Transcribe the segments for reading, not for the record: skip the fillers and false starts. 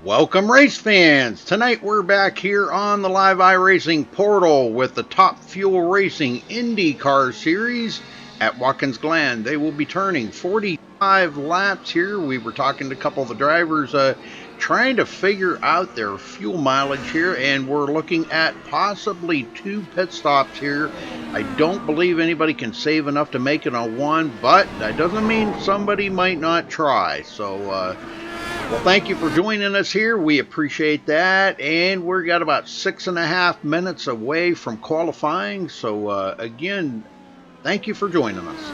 Welcome, race fans! Tonight we're back here on the Live iRacing portal with the Top Fuel Racing IndyCar Series at Watkins Glen. They will be turning 45 laps here. We were talking to a couple of the drivers trying to figure out their fuel mileage here, and we're looking at possibly 2 pit stops here. I don't believe anybody can save enough to make it on one, but that doesn't mean somebody might not try. So, well, thank you for joining us here. We appreciate that. And we're got about 6.5 minutes away from qualifying. So, again, thank you for joining us.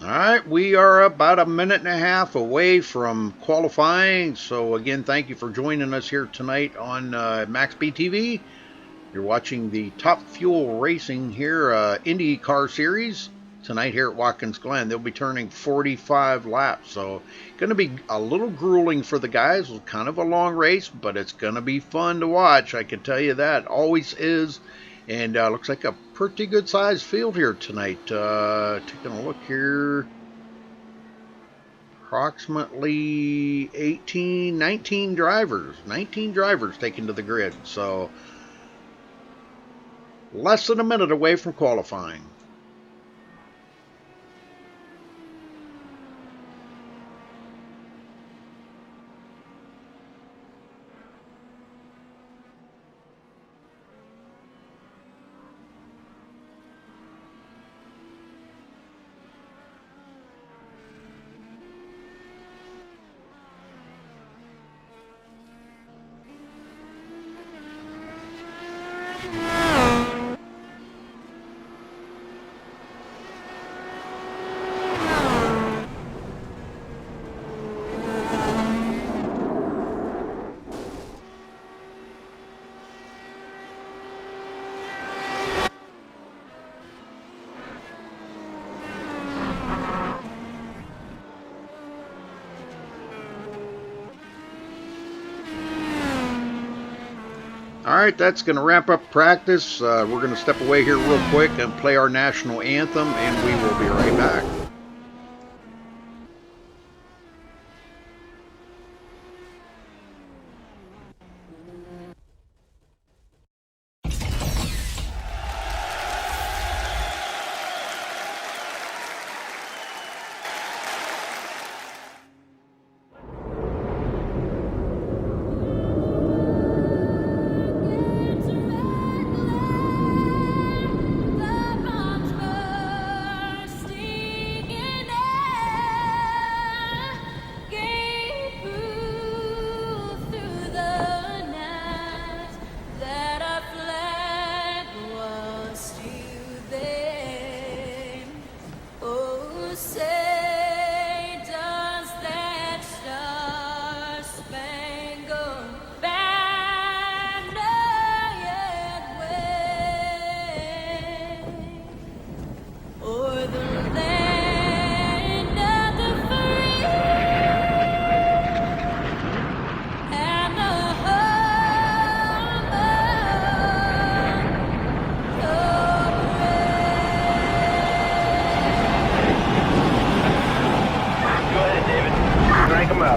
All right, we are about a minute and a half away from qualifying. So again, thank you for joining us here tonight on MaxSpeedTV. You're watching the Top Fuel Racing here IndyCar Series tonight here at Watkins Glen. They'll be turning 45 laps, so going to be a little grueling for the guys. It's kind of a long race, but it's going to be fun to watch. I can tell you that. Always is. And looks like a pretty good sized field here tonight. Taking a look here. Approximately 18, 19 drivers. 19 drivers taken to the grid. So less than a minute away from qualifying. All right, that's going to wrap up practice. We're going to step away here real quick and play our national anthem, and we will be right back.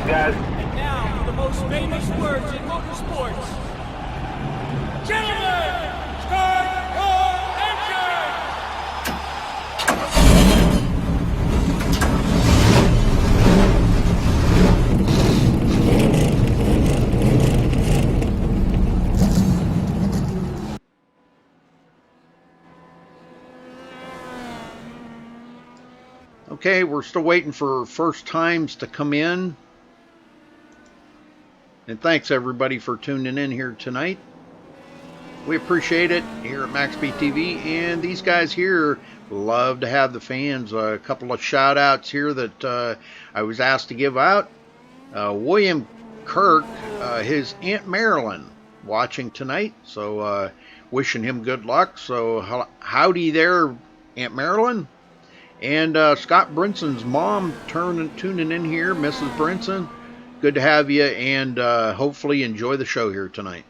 Guys. And now, the most famous words in motorsports. Gentlemen, start your engine! Okay, we're still waiting for first times to come in. And thanks everybody for tuning in here tonight. We appreciate it here at MaxSpeedTV, and these guys here love to have the fans. A couple of shout outs here that I was asked to give out. William Kirk, his Aunt Marilyn, watching tonight, so wishing him good luck. So howdy there, Aunt Marilyn. And Scott Brinson's mom tuning in here, Mrs. Brinson. Good to have you, and hopefully enjoy the show here tonight.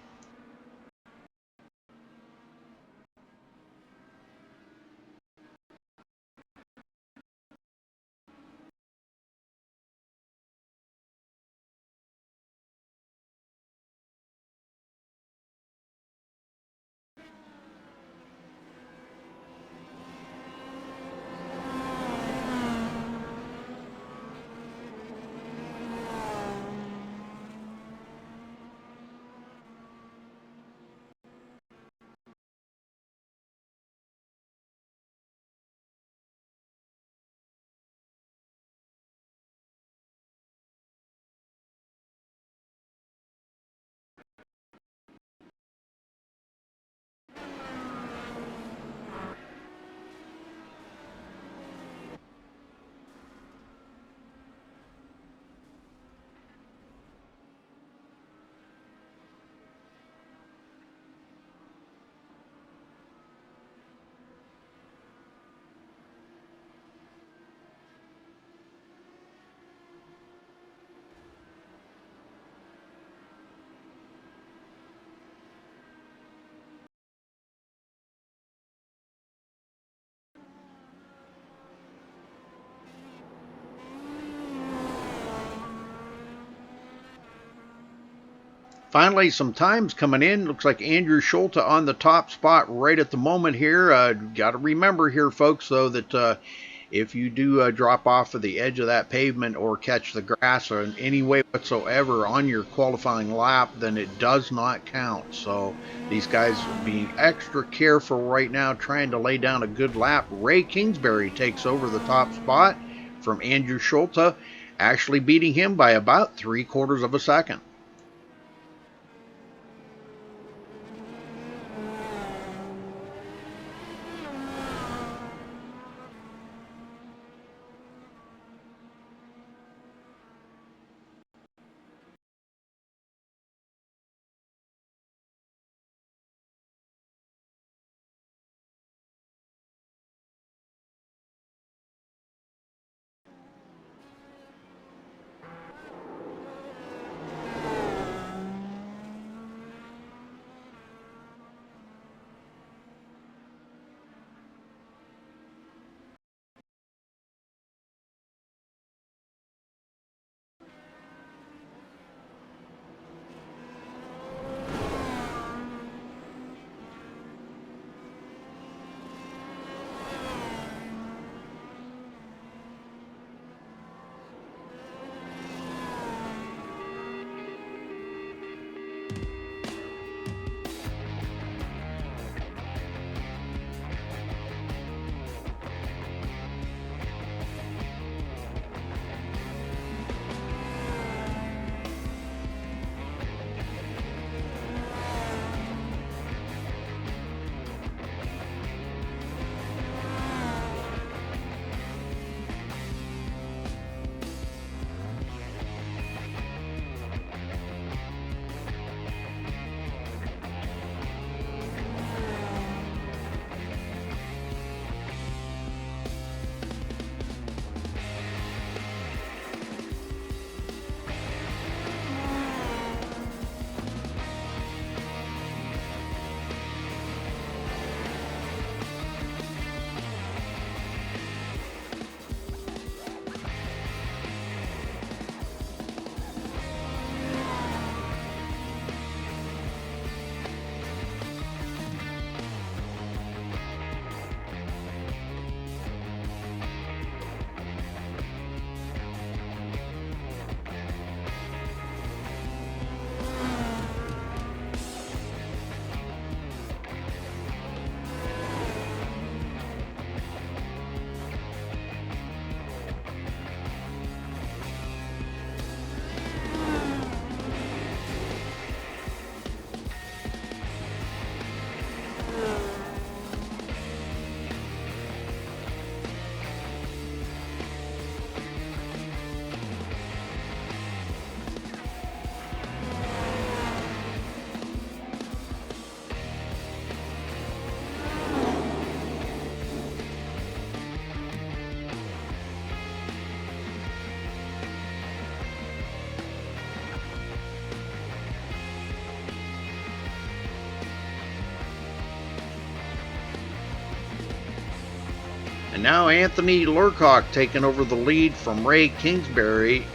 Finally, some times coming in. Looks like Andrew Schulte on the top spot right at the moment here. Got to remember here, folks, though, that if you do drop off of the edge of that pavement or catch the grass or in any way whatsoever on your qualifying lap, then it does not count. So these guys being extra careful right now, trying to lay down a good lap. Ray Kingsbury takes over the top spot from Andrew Schulte, actually beating him by about 3/4 of a second. And now Anthony Lurcock taking over the lead from Ray Kingsbury,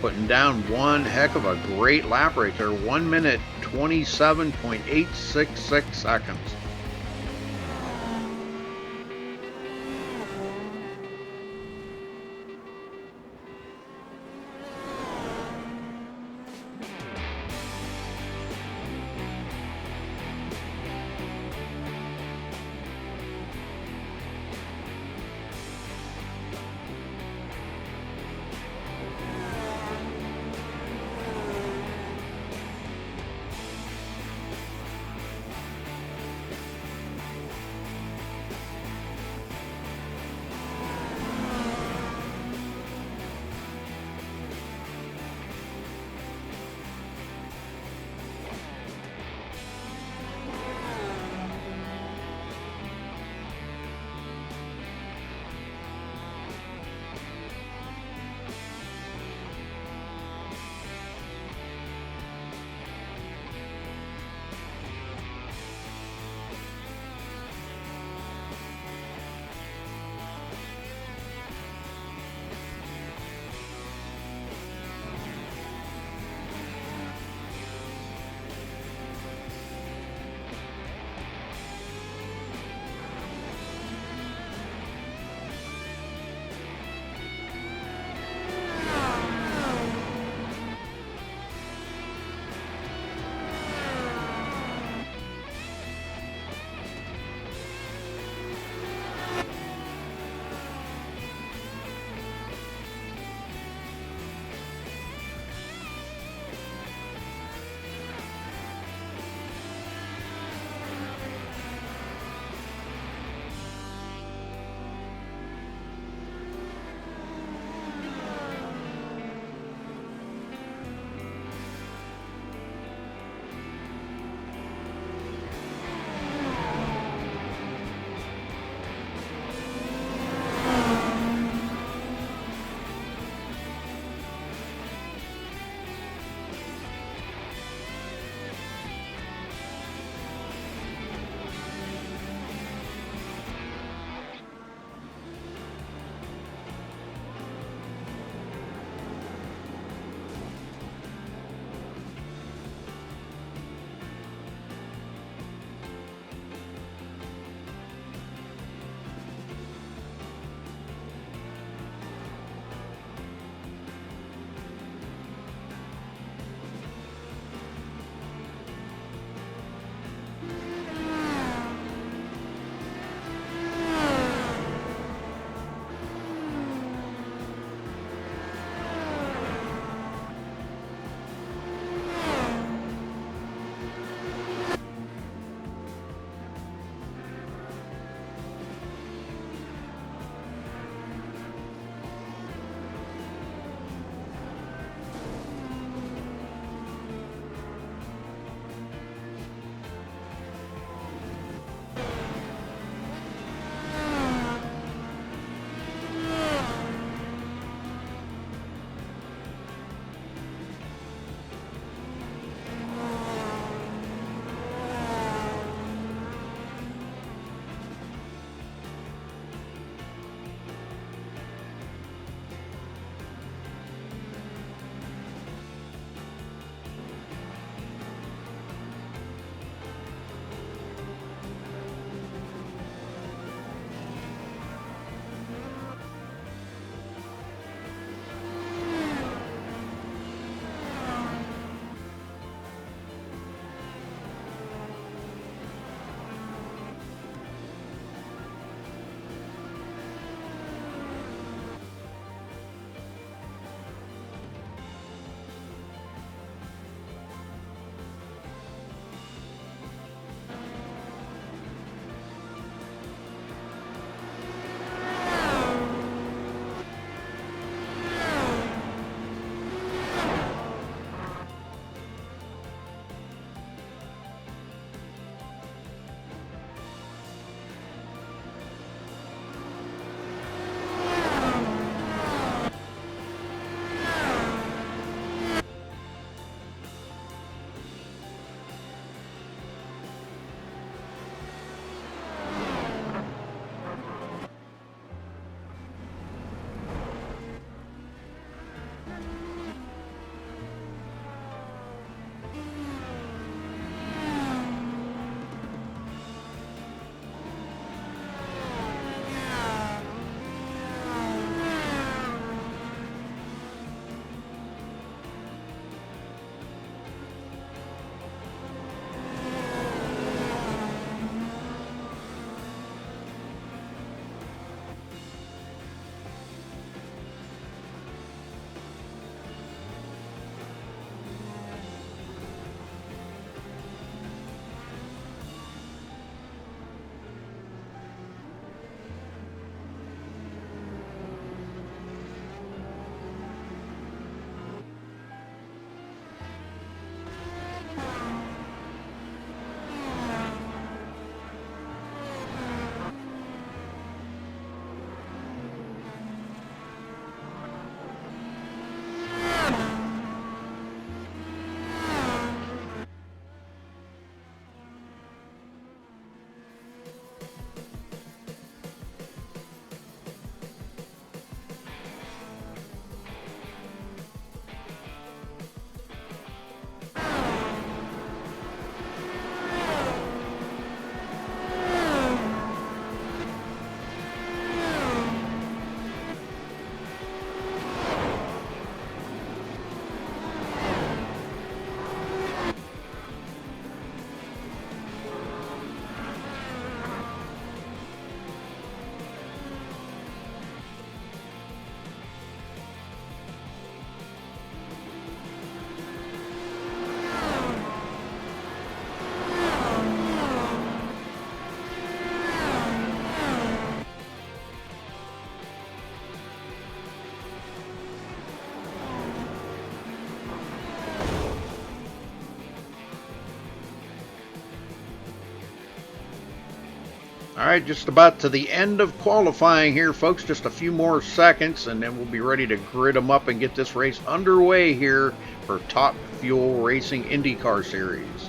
putting down one heck of a great lap right there. 1 minute 27.866 seconds. All right, just about to the end of qualifying here, folks. Just a few more seconds, and then we'll be ready to grid them up and get this race underway here for Top Fuel Racing IndyCar Series.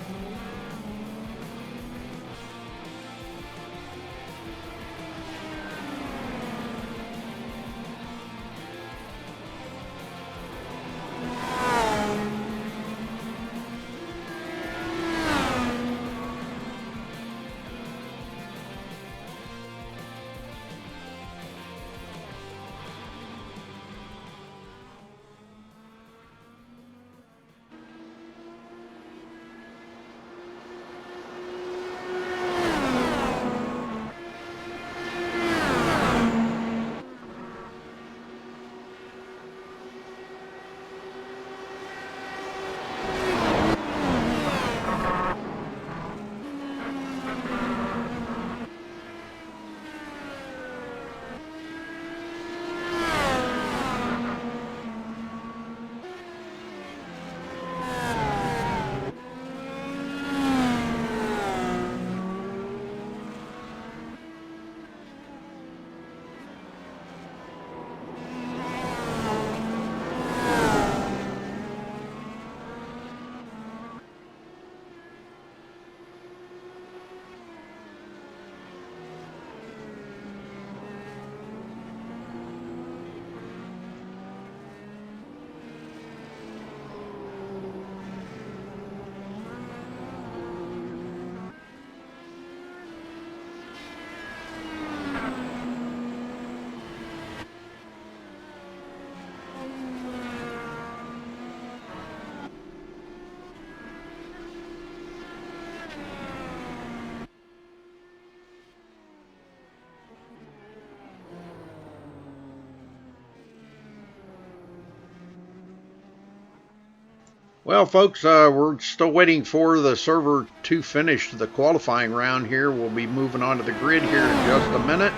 Well, folks, we're still waiting for the server to finish the qualifying round here. We'll be moving on to the grid here in just a minute.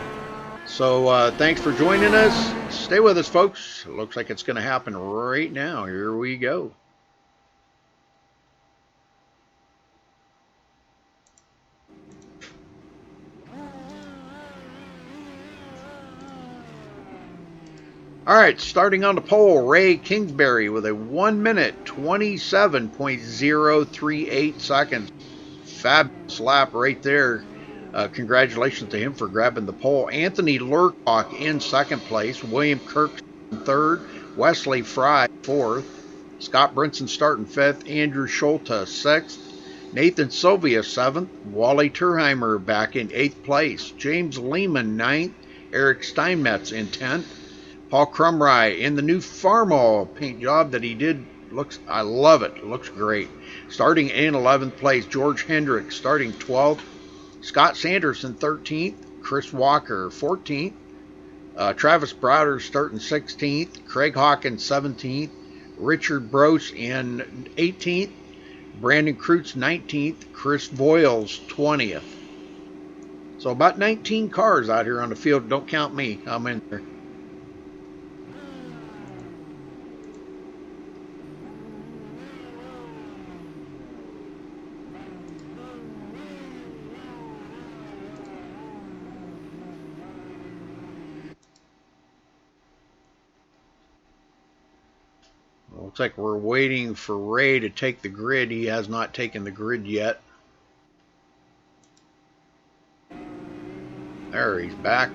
So thanks for joining us. Stay with us, folks. It looks like it's going to happen right now. Here we go. All right, starting on the pole, Ray Kingsbury with a 1 minute 27.038 seconds. Fabulous lap right there. Congratulations to him for grabbing the pole. Anthony Lurkock in second place. William Kirk in third. Wesley Fry fourth. Scott Brinson starting fifth. Andrew Schulte sixth. Nathan Sylvia seventh. Wally Turheimer back in eighth place. James Lehman ninth. Eric Steinmetz in 10th. Paul Crumry in the new Farmall paint job that he did. I love it. It looks great. Starting in 11th place, George Hendricks starting 12th. Scott Sanderson 13th. Chris Walker 14th. Travis Browder starting 16th. Craig Hawkins 17th. Richard Brose in 18th. Brandon Kreutz 19th. Chris Voiles 20th. So about 19 cars out here on the field. Don't count me. I'm in there. Looks like we're waiting for Ray to take the grid. He has not taken the grid yet. There, he's back.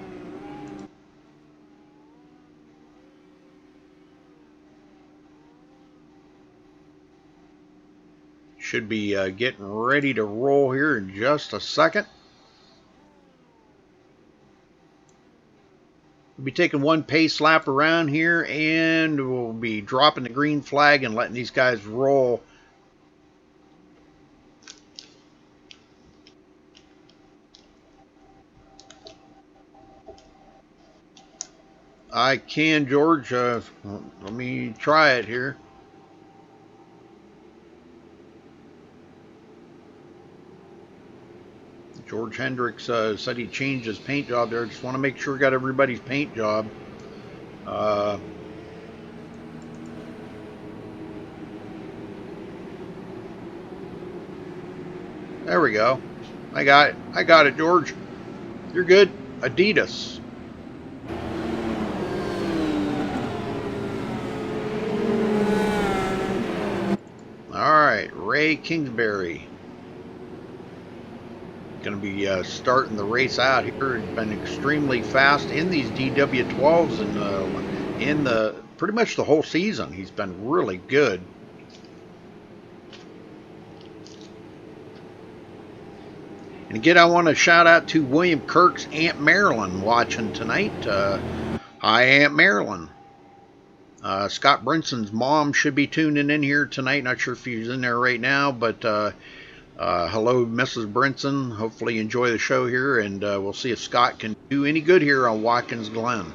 Should be getting ready to roll here in just a second. We'll be taking one pace lap around here, and we'll be dropping the green flag and letting these guys roll. I can, George. Let me try it here. George Hendricks said he changed his paint job there. Just want to make sure we got everybody's paint job. There we go. I got it, George. You're good. Adidas. Alright, Ray Kingsbury. Going to be starting the race out here. He's been extremely fast in these DW12s and in the pretty much the whole season. He's been really good. And again, I want to shout out to William Kirk's Aunt Marilyn watching tonight. Hi, Aunt Marilyn. Scott Brinson's mom should be tuning in here tonight. Not sure if he's in there right now, but hello, Mrs. Brinson. Hopefully you enjoy the show here, and we'll see if Scott can do any good here on Watkins Glen.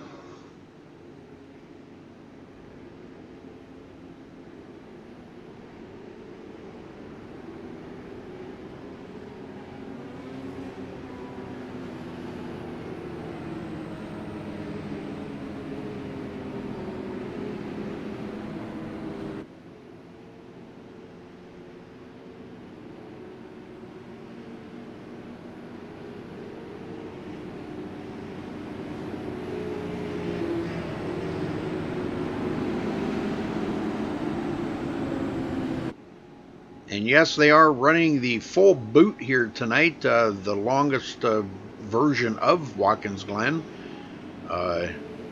And yes, they are running the full boot here tonight, the longest version of Watkins Glen.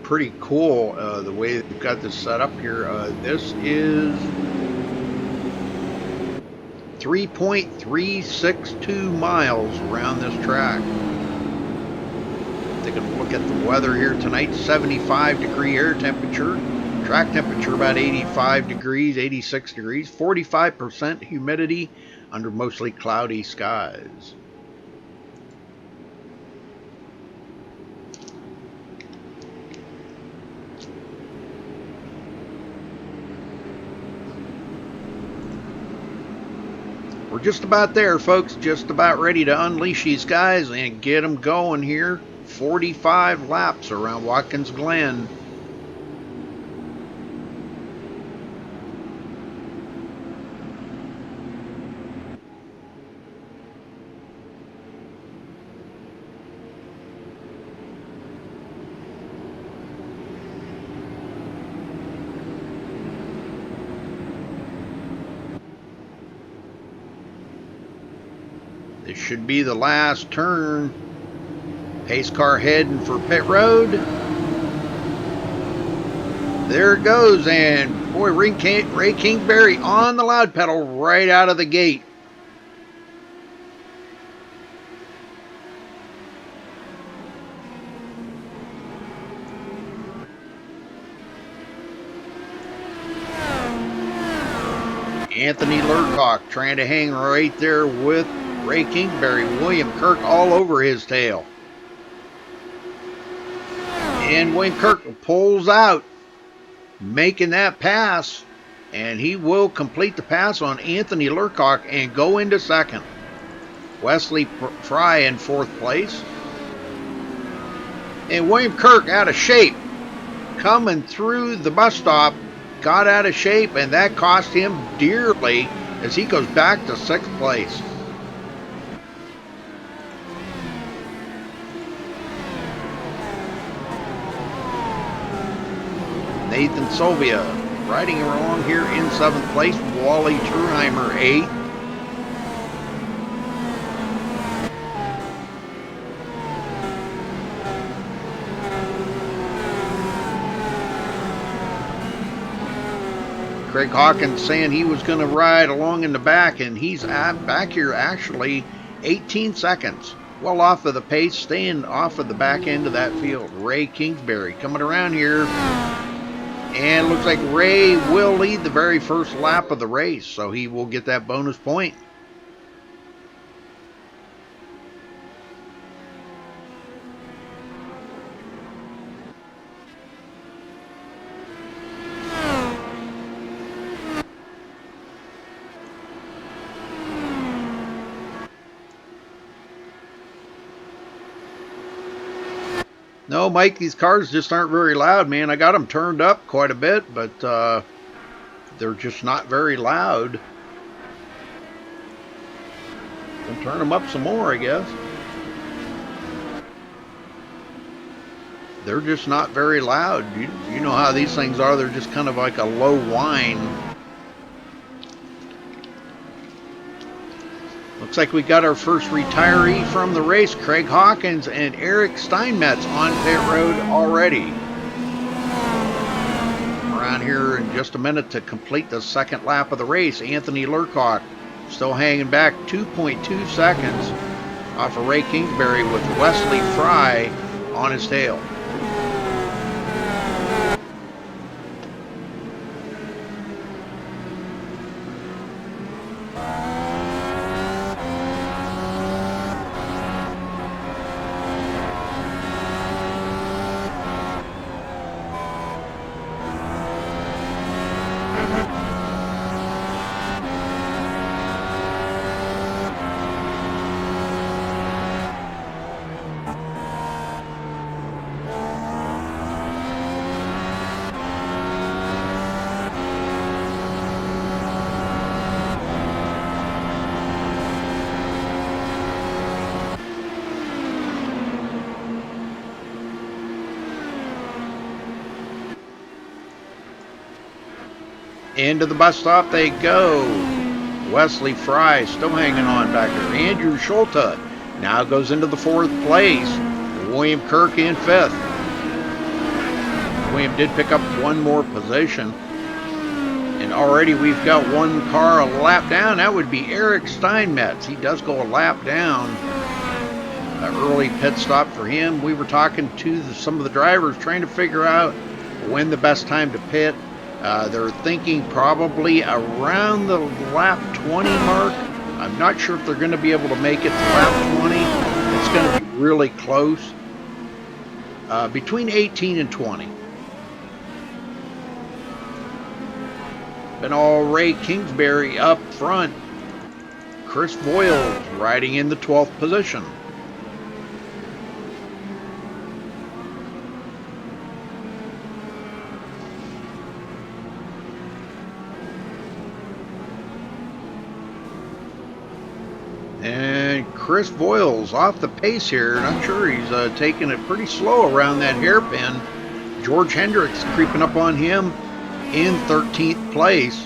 Pretty cool the way they've got this set up here. This is 3.362 miles around this track. Taking a look at the weather here tonight, 75-degree air temperature. Track temperature about 85 degrees, 86 degrees, 45% humidity under mostly cloudy skies. We're just about there, folks. Just about ready to unleash these guys and get them going here. 45 laps around Watkins Glen. This should be the last turn. Pace car heading for pit road. There it goes, and boy, Ray Kingsbury on the loud pedal right out of the gate. Anthony Lurcock trying to hang right there with Ray Kingsbury. William Kirk all over his tail. And William Kirk pulls out, making that pass. And he will complete the pass on Anthony Lurcock and go into second. Wesley Fry in fourth place. And William Kirk out of shape. Coming through the bus stop. Got out of shape, and that cost him dearly as he goes back to sixth place. Nathan Sylvia riding along here in seventh place. Wally Truheimer eighth. Craig Hawkins saying he was going to ride along in the back, and he's back here actually 18 seconds. Well off of the pace, staying off of the back end of that field. Ray Kingsbury coming around here. And it looks like Ray will lead the very first lap of the race, so he will get that bonus point. No, Mike, these cars just aren't very loud, man. I got them turned up quite a bit, but they're just not very loud. Can turn them up some more, I guess. they're just not very loud. You know how these things are. They're just kind of like a low whine. Looks like we got our first retiree from the race, Craig Hawkins and Eric Steinmetz on pit road already. Around here in just a minute to complete the second lap of the race. Anthony Lurcock still hanging back 2.2 seconds off of Ray Kingsbury with Wesley Fry on his tail. Into the bus stop they go. Wesley Fry still hanging on back there. Andrew Schulte now goes into the fourth place. William Kirk in fifth. William did pick up one more position. And already we've got one car a lap down. That would be Eric Steinmetz. He does go a lap down. An early pit stop for him. We were talking to some of the drivers trying to figure out when the best time to pit. They're thinking probably around the lap 20 mark. I'm not sure if they're going to be able to make it to lap 20. It's going to be really close. Between 18 and 20. Been all Ray Kingsbury up front. Chris Voiles riding in the 12th position. And Chris Voiles off the pace here, and I'm sure he's taking it pretty slow around that hairpin. George Hendricks creeping up on him in 13th place.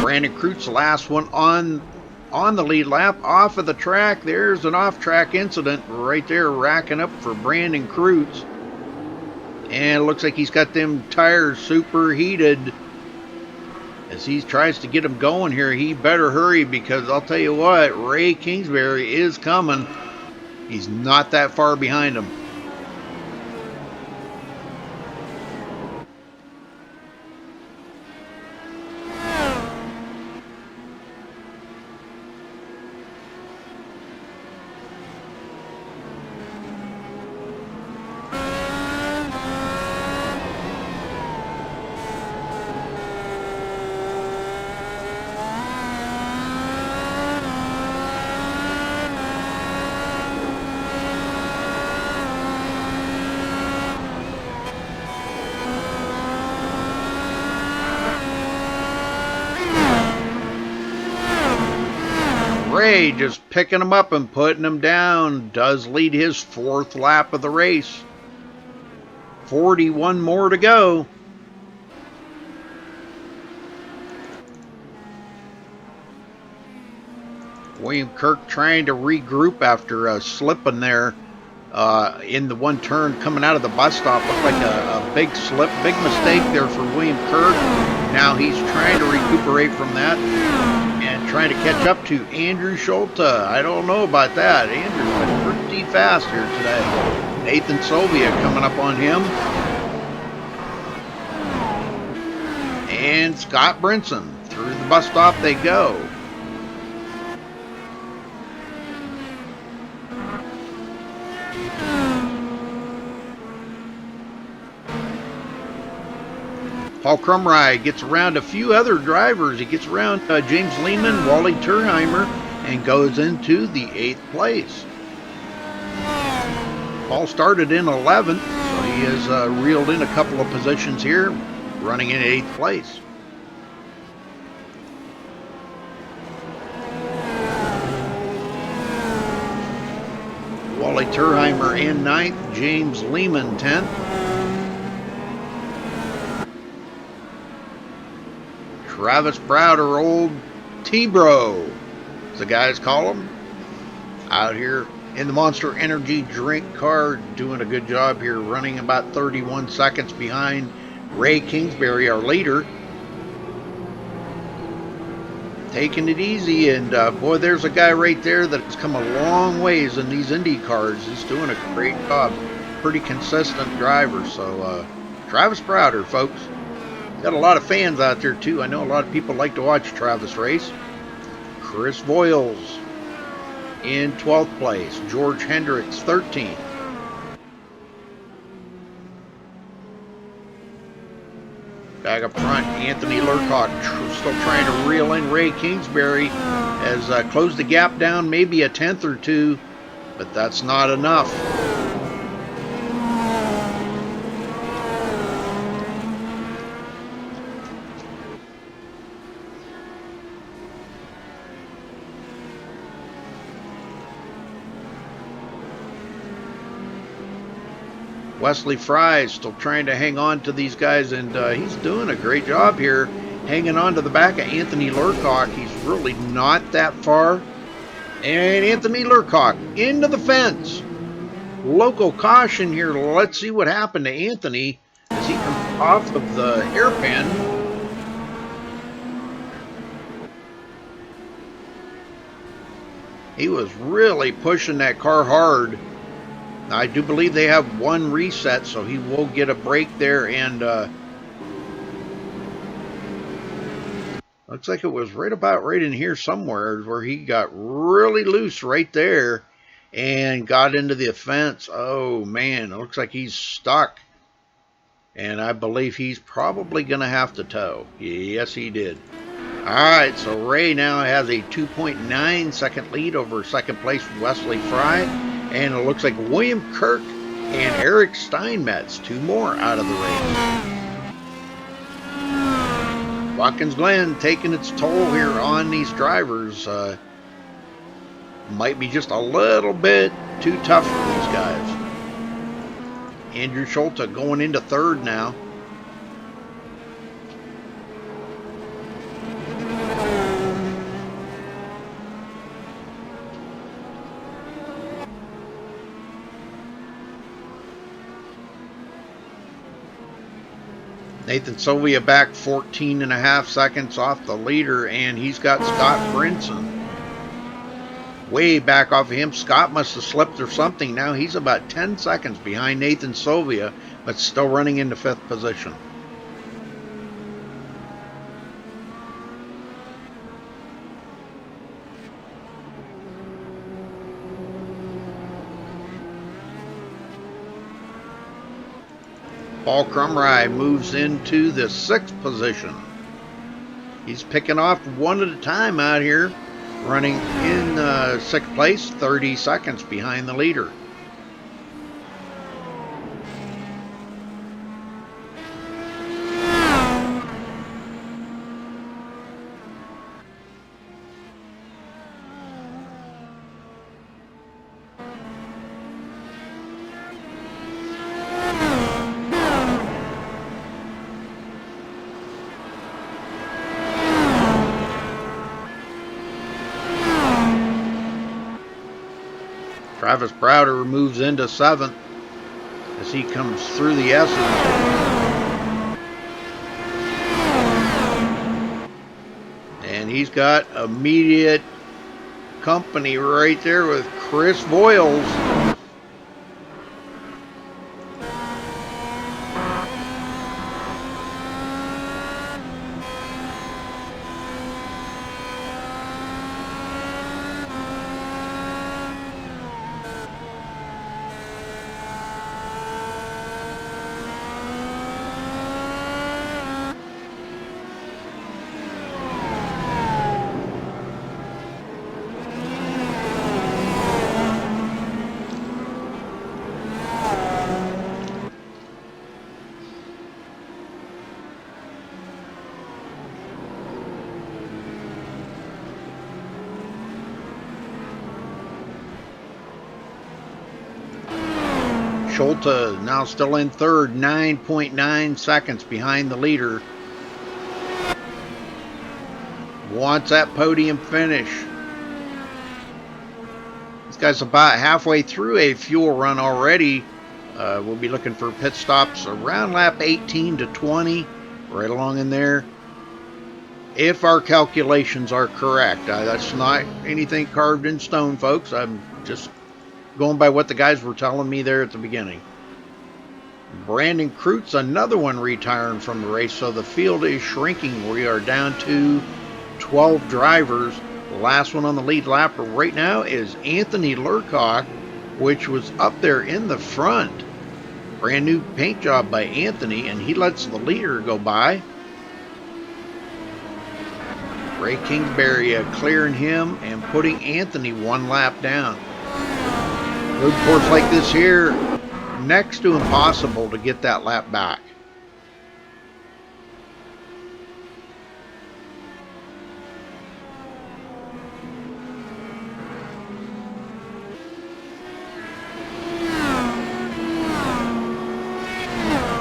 Brandon Kreutz, the last one on the lead lap, off of the track. There's an off-track incident right there, racking up for Brandon Kreutz. And it looks like he's got them tires superheated. As he tries to get them going here, he better hurry, because I'll tell you what, Ray Kingsbury is coming. He's not that far behind him. Ray just picking him up and putting him down. Does lead his fourth lap of the race. 41 more to go. William Kirk trying to regroup after slipping there in the one turn coming out of the bus stop. Looked like a big slip, big mistake there for William Kirk. Now he's trying to recuperate from that and trying to catch up to Andrew Schulte. I don't know about that. Andrew's been pretty fast here today. Nathan Sylvia coming up on him. And Scott Brinson. Through the bus stop they go. Paul Crumrye gets around a few other drivers. He gets around James Lehman, Wally Turheimer, and goes into the 8th place. Paul started in 11th, so he has reeled in a couple of positions here, running in 8th place. Wally Turheimer in 9th, James Lehman 10th. Travis Browder, old T-Bro, as the guys call him, out here in the Monster Energy drink car, doing a good job here, running about 31 seconds behind Ray Kingsbury, our leader. Taking it easy, and boy, there's a guy right there that's come a long ways in these Indy cars. He's doing a great job. Pretty consistent driver. So Travis Browder, folks. Got a lot of fans out there too. I know a lot of people like to watch Travis race. Chris Voiles in 12th place. George Hendricks 13th. Back up front, Anthony Lurcock still trying to reel in Ray Kingsbury. Has closed the gap down maybe a tenth or two, but that's not enough. Wesley Fry still trying to hang on to these guys, and he's doing a great job here, hanging on to the back of Anthony Lurcock. He's really not that far. And Anthony Lurcock into the fence. Local caution here. Let's see what happened to Anthony as he comes off of the hairpin. He was really pushing that car hard. I do believe they have one reset, so he will get a break there, and looks like it was right in here somewhere where he got really loose right there and got into the fence. Oh man, it looks like he's stuck, and I believe he's probably gonna have to tow. Yes, he did. Alright, so Ray now has a 2.9 second lead over second place Wesley Fry. And it looks like William Kirk and Eric Steinmetz, two more out of the race. Watkins Glen taking its toll here on these drivers. Might be just a little bit too tough for these guys. Andrew Schulte going into third now. Nathan Sylvia back 14.5 seconds off the leader, and he's got Scott Brinson way back off of him. Scott must have slipped or something. Now he's about 10 seconds behind Nathan Sylvia, but still running into 5th position. Paul Crumry moves into the 6th position. He's picking off one at a time out here, running in 6th place, 30 seconds behind the leader. Travis Browder moves into 7th as he comes through the S's. And he's got immediate company right there with Chris Voiles. Schulte now still in third, 9.9 seconds behind the leader. Wants that podium finish. This guy's about halfway through a fuel run already. We'll be looking for pit stops around lap 18 to 20, right along in there. If our calculations are correct. That's not anything carved in stone, folks. I'm just going by what the guys were telling me there at the beginning. Brandon Kreutz, another one retiring from the race, so the field is shrinking. We are down to 12 drivers. The last one on the lead lap right now is Anthony Lurcock, which was up there in the front. Brand new paint job by Anthony, and he lets the leader go by. Ray Kingsbury clearing him and putting Anthony one lap down. Road course like this here, next to impossible to get that lap back.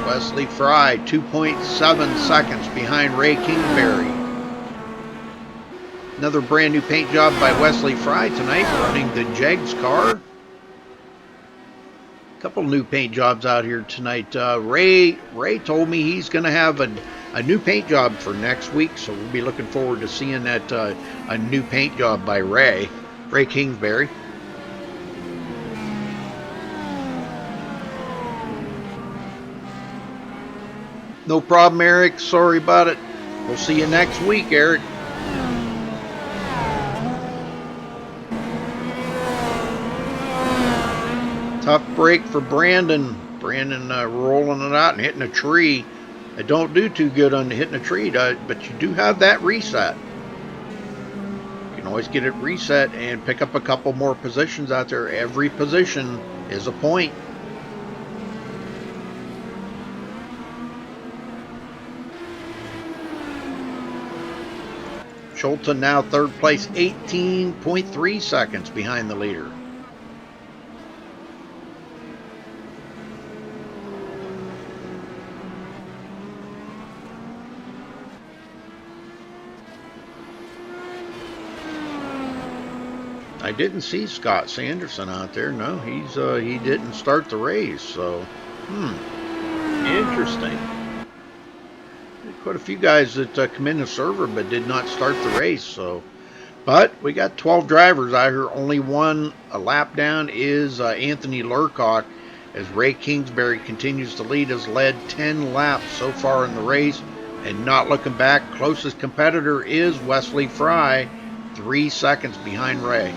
Wesley Fry, 2.7 seconds behind Ray Kingsbury. Another brand new paint job by Wesley Fry tonight, running the Jegs car. Couple new paint jobs out here tonight. Ray told me he's going to have a new paint job for next week, so we'll be looking forward to seeing that a new paint job by Ray Kingsbury. No problem, Eric. Sorry about it. We'll see you next week, Eric. Tough break for Brandon. Brandon rolling it out and hitting a tree. I don't do too good on hitting a tree, but you do have that reset. You can always get it reset and pick up a couple more positions out there. Every position is a point. Schulte now third place, 18.3 seconds behind the leader. I didn't see Scott Sanderson out there. No, he didn't start the race. So, interesting. Quite a few guys that come in the server but did not start the race. So, but we got 12 drivers out here. Only one a lap down is Anthony Lurcock, as Ray Kingsbury continues to lead. Has led 10 laps so far in the race and not looking back. Closest competitor is Wesley Fry, 3 seconds behind Ray.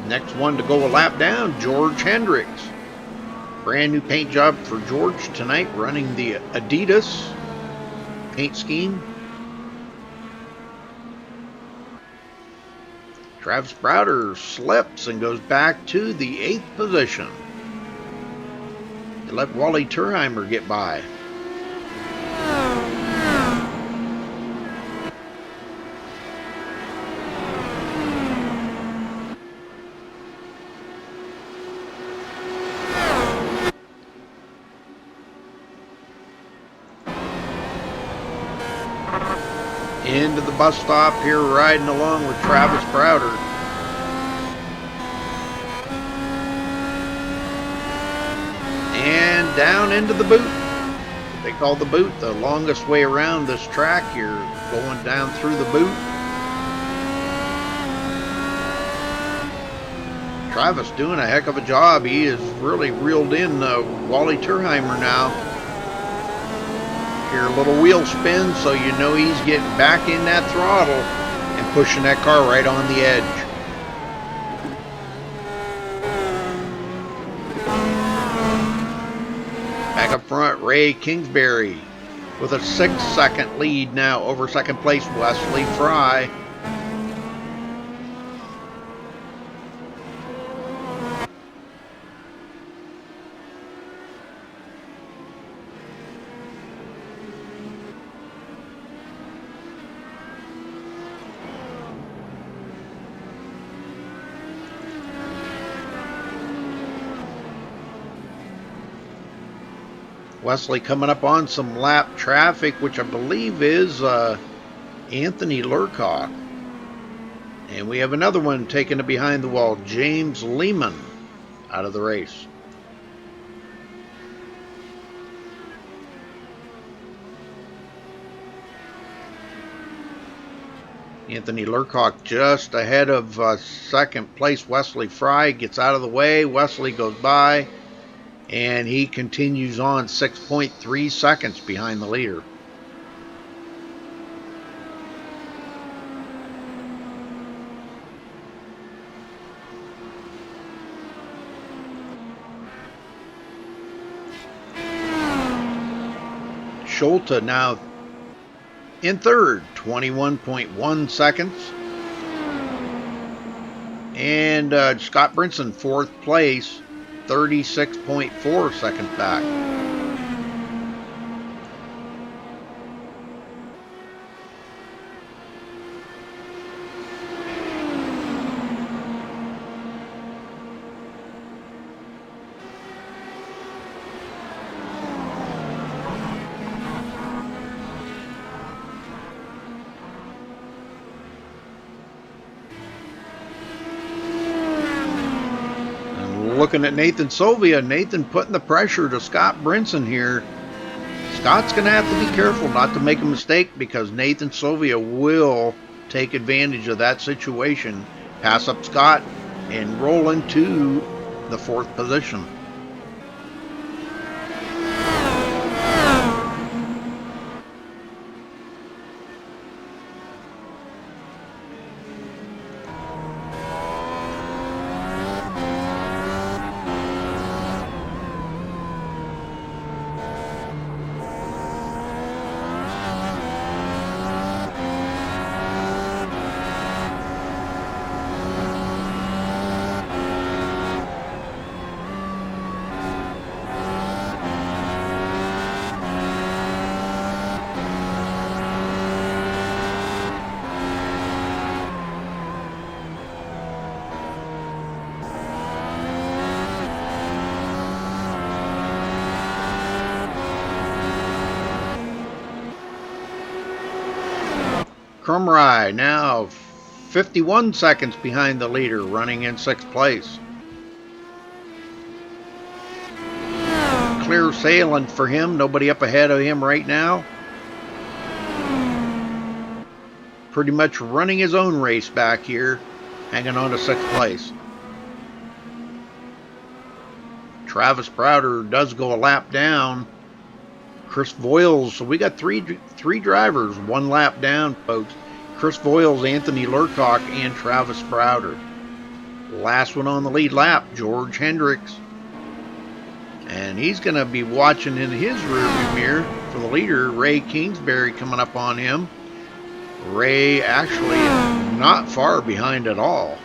Next one to go a lap down, George Hendricks. Brand new paint job for George tonight, running the Adidas paint scheme. Travis Browder slips and goes back to the 8th position. They let Wally Turheimer get by. Into the bus stop here, riding along with Travis Browder. And down into the boot. They call the boot the longest way around this track here, going down through the boot. Travis doing a heck of a job. He has really reeled in Wally Turheimer now. Hear a little wheel spin, so you know he's getting back in that throttle and pushing that car right on the edge. Back up front, Ray Kingsbury with a 6-second lead now over second place Wesley Fry. Wesley coming up on some lap traffic, which I believe is Anthony Lurcock. And we have another one taking it behind the wall, James Lehman, out of the race. Anthony Lurcock just ahead of second place Wesley Fry, gets out of the way. Wesley goes by, and he continues on 6.3 seconds behind the leader. Schulte now in third, 21.1 seconds. And Scott Brinson, fourth place, 36.4 seconds back. Looking at Nathan Sylvia, Nathan putting the pressure to Scott Brinson here. Scott's going to have to be careful not to make a mistake, because Nathan Sylvia will take advantage of that situation, pass up Scott, and roll into the fourth position. Crumry now 51 seconds behind the leader, running in sixth place. Clear sailing for him, nobody up ahead of him right now. Pretty much running his own race back here, hanging on to sixth place. Travis Browder does go a lap down. Chris Voiles, so we got three drivers, one lap down, folks. Chris Voiles, Anthony Lurcock, and Travis Browder. Last one on the lead lap, George Hendricks. And he's going to be watching in his rearview mirror for the leader, Ray Kingsbury, coming up on him. Ray actually not far behind at all.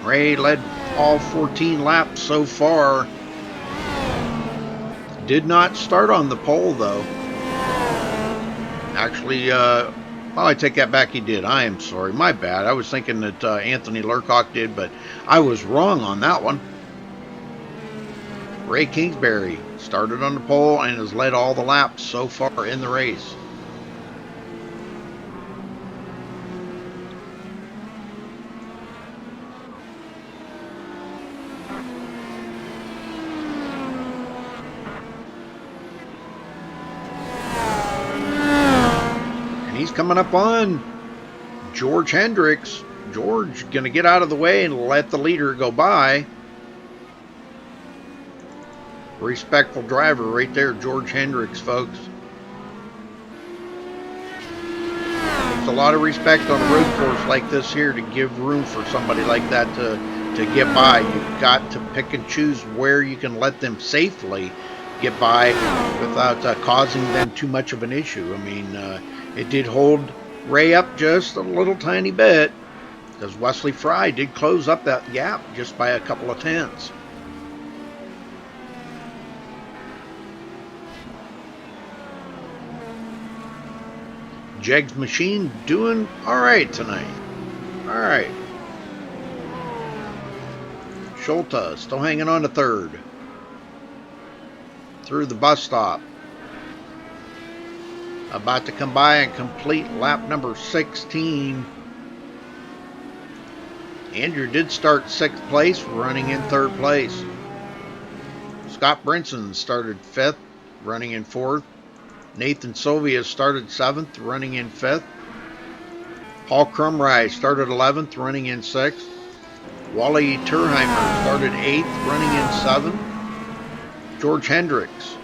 Ray led all 14 laps so far. Did not start on the pole, though. Actually, well, I take that back, he did. I am sorry, my bad. I was thinking that Anthony Lurcock did, but I was wrong on that one. Ray Kingsbury started on the pole and has led all the laps so far in the race. He's coming up on George Hendricks. George going to get out of the way and let the leader go by. Respectful driver right there, George Hendricks, folks. There's a lot of respect on a road course like this here to give room for somebody like that to get by. You've got to pick and choose where you can let them safely get by without causing them too much of an issue. I mean, it did hold Ray up just a little tiny bit, because Wesley Fry did close up that gap just by a couple of tenths. Jeg's machine doing all right tonight. All right. Schulte still hanging on to third. Through the bus stop. About to come by and complete lap number 16. Andrew did start 6th place, running in 3rd place. Scott Brinson started 5th, running in 4th. Nathan Sylvia started 7th, running in 5th. Paul Crumrye started 11th, running in 6th. Wally Turheimer started 8th, running in 7th. George Hendricks,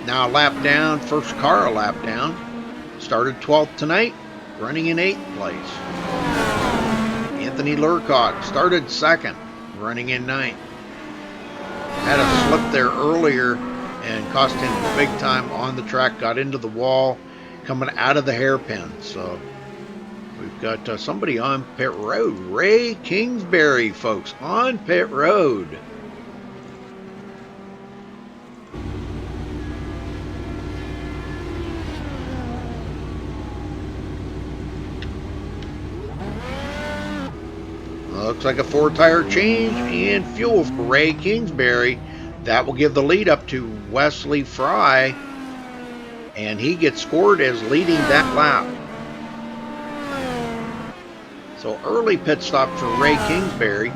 now a lap down, first car a lap down, started 12th tonight, running in 8th place. Anthony Lurcock started 2nd, running in 9th. Had a slip there earlier and cost him big time on the track, got into the wall coming out of the hairpin. So we've got somebody on pit road. Ray Kingsbury, folks, on pit road. Looks like a 4-tire change and fuel for Ray Kingsbury. That will give the lead up to Wesley Fry, and he gets scored as leading that lap. So early pit stop for Ray Kingsbury.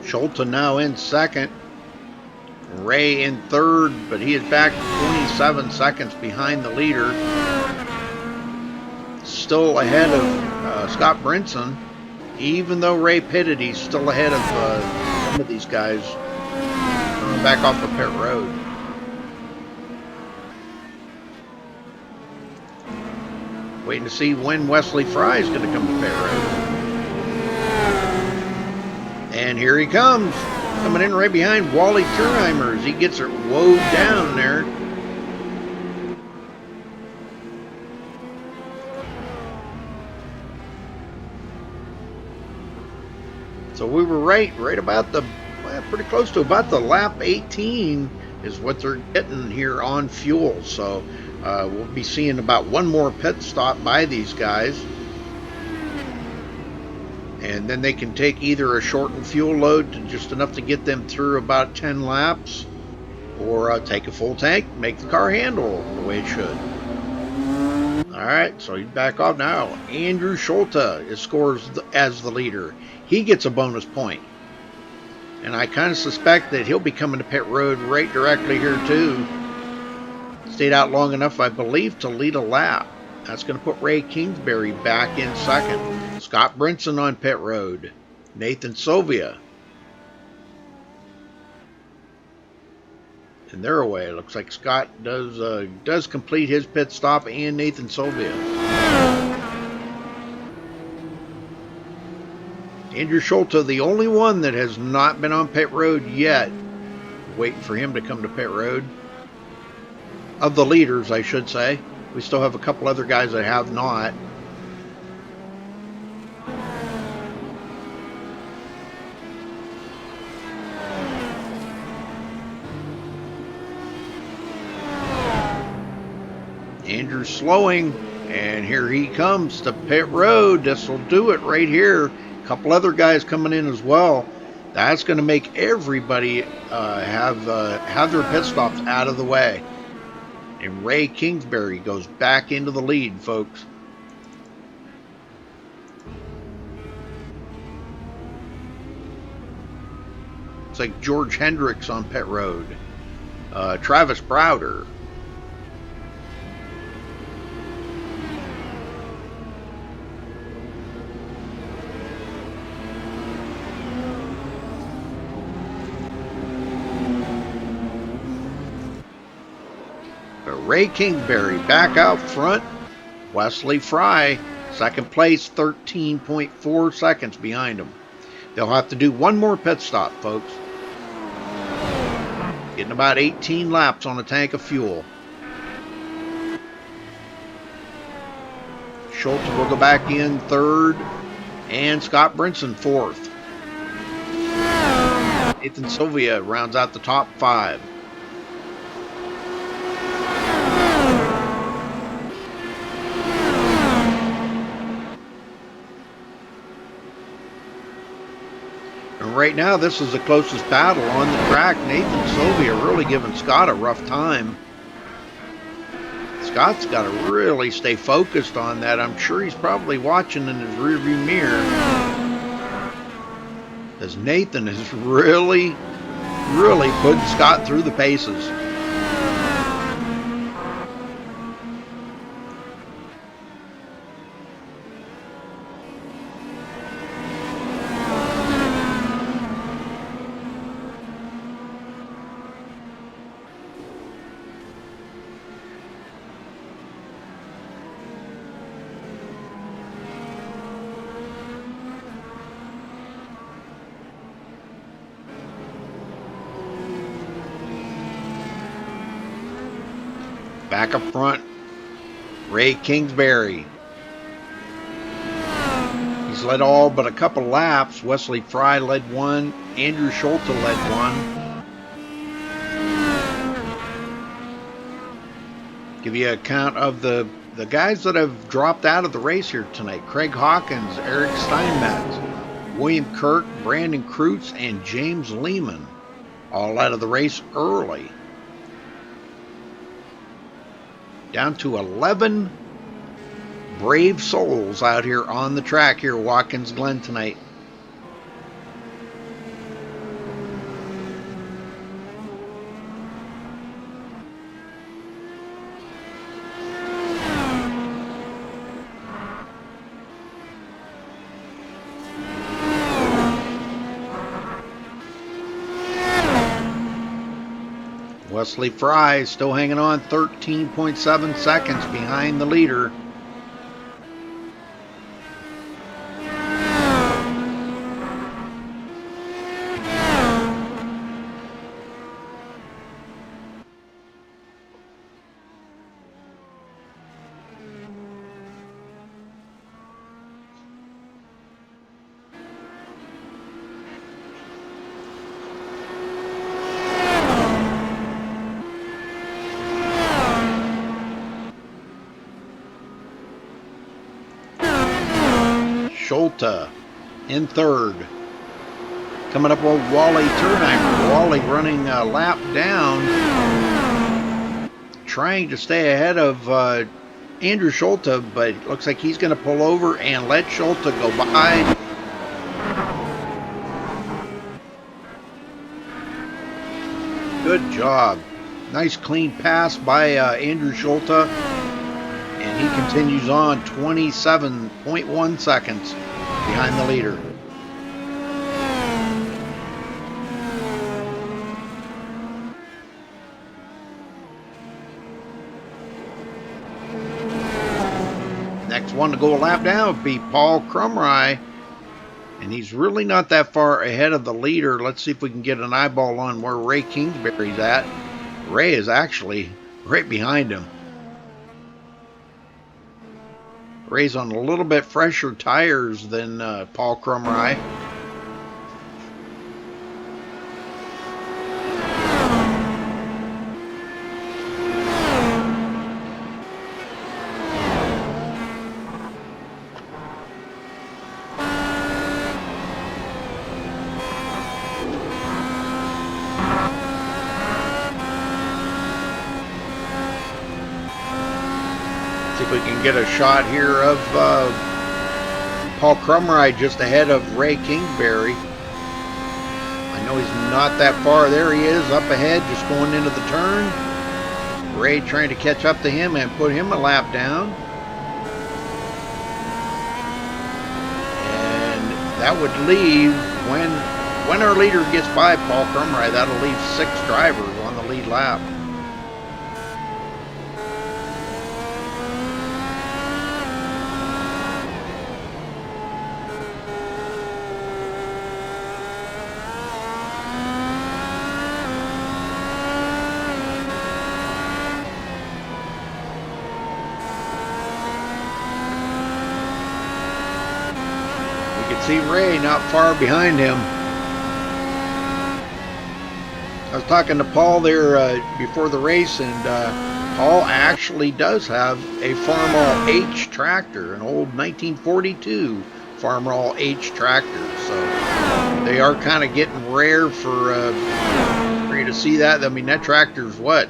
Schulte now in 2nd. Ray in 3rd, but he is back 27 seconds behind the leader. Still ahead of Scott Brinson. Even though Ray pitted, he's still ahead of some of these guys coming back off the pit road. Waiting to see when Wesley Fry is going to come to pit road. And here he comes, coming in right behind Wally Turnheimer as he gets it woed down there. So we were right about the, pretty close to about the lap 18 is what they're getting here on fuel. So we'll be seeing about one more pit stop by these guys. And then they can take either a shortened fuel load to just enough to get them through about 10 laps, or take a full tank, make the car handle the way it should. Alright, so he's back off now. Andrew Schulte scores as the leader. He gets a bonus point. And I kind of suspect that he'll be coming to pit road right directly here too. Stayed out long enough, I believe, to lead a lap. That's going to put Ray Kingsbury back in 2nd. Scott Brinson on pit road. Nathan Sylvia. And they're away. Looks like Scott does complete his pit stop, and Nathan Sylvia. Andrew Schulte, the only one that has not been on pit road yet. Waiting for him to come to pit road. Of the leaders, I should say. We still have a couple other guys that have not. Andrew's slowing, and here he comes to pit road. This will do it right here. A couple other guys coming in as well. That's going to make everybody have their pit stops out of the way. And Ray Kingsbury goes back into the lead, folks. It's like George Hendricks on pit road. Travis Browder. Ray Kingsbury back out front. Wesley Fry, second place, 13.4 seconds behind him. They'll have to do one more pit stop, folks. Getting about 18 laps on a tank of fuel. Schultz will go back in third, and Scott Brinson fourth. Nathan Sylvia rounds out the top five. And right now, this is the closest battle on the track. Nathan Sylvia really giving Scott a rough time. Scott's got to really stay focused on that. I'm sure he's probably watching in his rearview mirror, as Nathan is really putting Scott through the paces. Back up front, Ray Kingsbury. He's led all but a couple laps. Wesley Fry led one. Andrew Schulte led one. Give you a count of the guys that have dropped out of the race here tonight. Craig Hawkins, Eric Steinmetz, William Kirk, Brandon Kreutz, and James Lehman. All out of the race early. Down to 11 brave souls out here on the track here at Watkins Glen tonight. Wesley Fry still hanging on, 13.7 seconds behind the leader. Schulte in third. Coming up with Wally Turnheimer. Wally running a lap down, trying to stay ahead of Andrew Schulte, but it looks like he's going to pull over and let Schulte go by. Good job. Nice clean pass by Andrew Schulte. And he continues on, 27.1 seconds behind the leader. Next one to go a lap down would be Paul Crumry. And he's really not that far ahead of the leader. Let's see if we can get an eyeball on where Ray Kingsbury's at. Ray is actually right behind him. Ray's on a little bit fresher tires than Paul Crumry. See if we can get a shot here of Paul Crumry just ahead of Ray Kingsbury. I know he's not that far. There he is, up ahead, just going into the turn. Ray trying to catch up to him and put him a lap down. And that would leave, when our leader gets by Paul Crumry, that'll leave 6 drivers on the lead lap. can see Ray not far behind him. I was talking to Paul there before the race, and Paul actually does have a Farmall H tractor, an old 1942 Farmall H tractor. So they are kind of getting rare for you to see that. I mean, that tractor's what,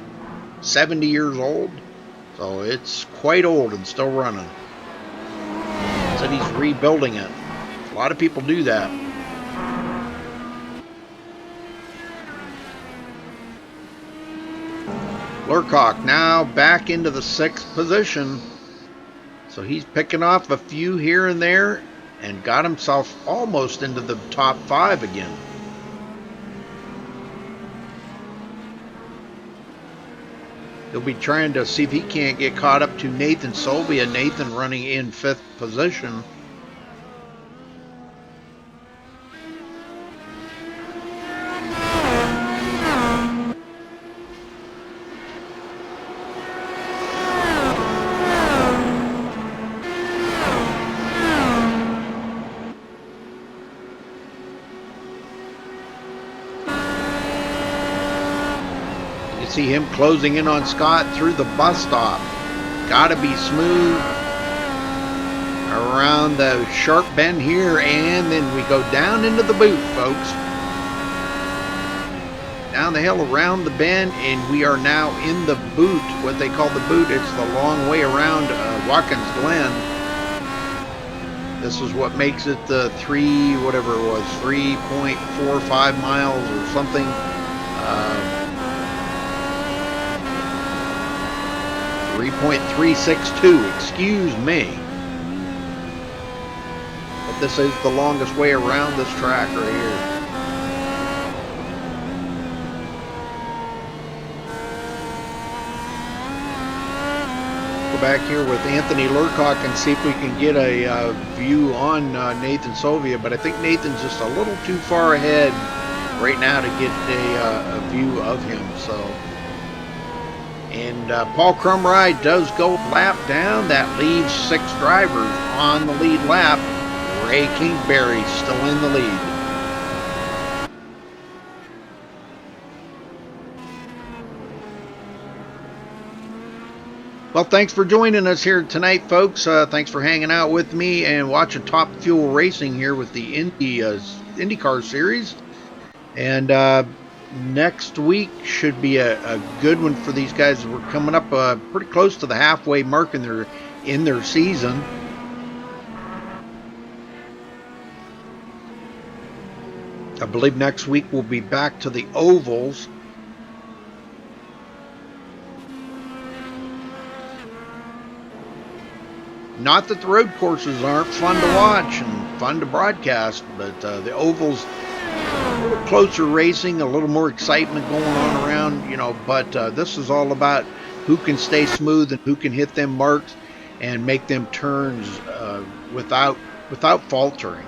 70 years old? So it's quite old and still running. Said he's rebuilding it. A lot of people do that. Lurcock now back into the 6th position. So he's picking off a few here and there and got himself almost into the top 5 again. He'll be trying to see if he can't get caught up to Nathan Sylvia. Nathan running in 5th position. See him closing in on Scott through the bus stop. Gotta be smooth around the sharp bend here, and then we go down into the boot, folks. Down the hill around the bend, and we are now in the boot, what they call the boot. It's the long way around Watkins Glen. This is what makes it the 3.45 miles or something. 3.362, excuse me. But this is the longest way around this track right here. Go back here with Anthony Lurcock and see if we can get a view on Nathan Sylvia, but I think Nathan's just a little too far ahead right now to get a view of him. So. And Paul Crumride does go lap down. That leaves 6 drivers on the lead lap. Ray Kingsbury still in the lead. Well, thanks for joining us here tonight, folks. Thanks for hanging out with me and watching Top Fuel Racing here with the IndyCar series. And next week should be a good one for these guys. We're coming up pretty close to the halfway mark in their season. I believe next week we'll be back to the ovals. Not that the road courses aren't fun to watch and fun to broadcast, but the ovals, a little closer racing, a little more excitement going on around, but this is all about who can stay smooth and who can hit them marks and make them turns without faltering.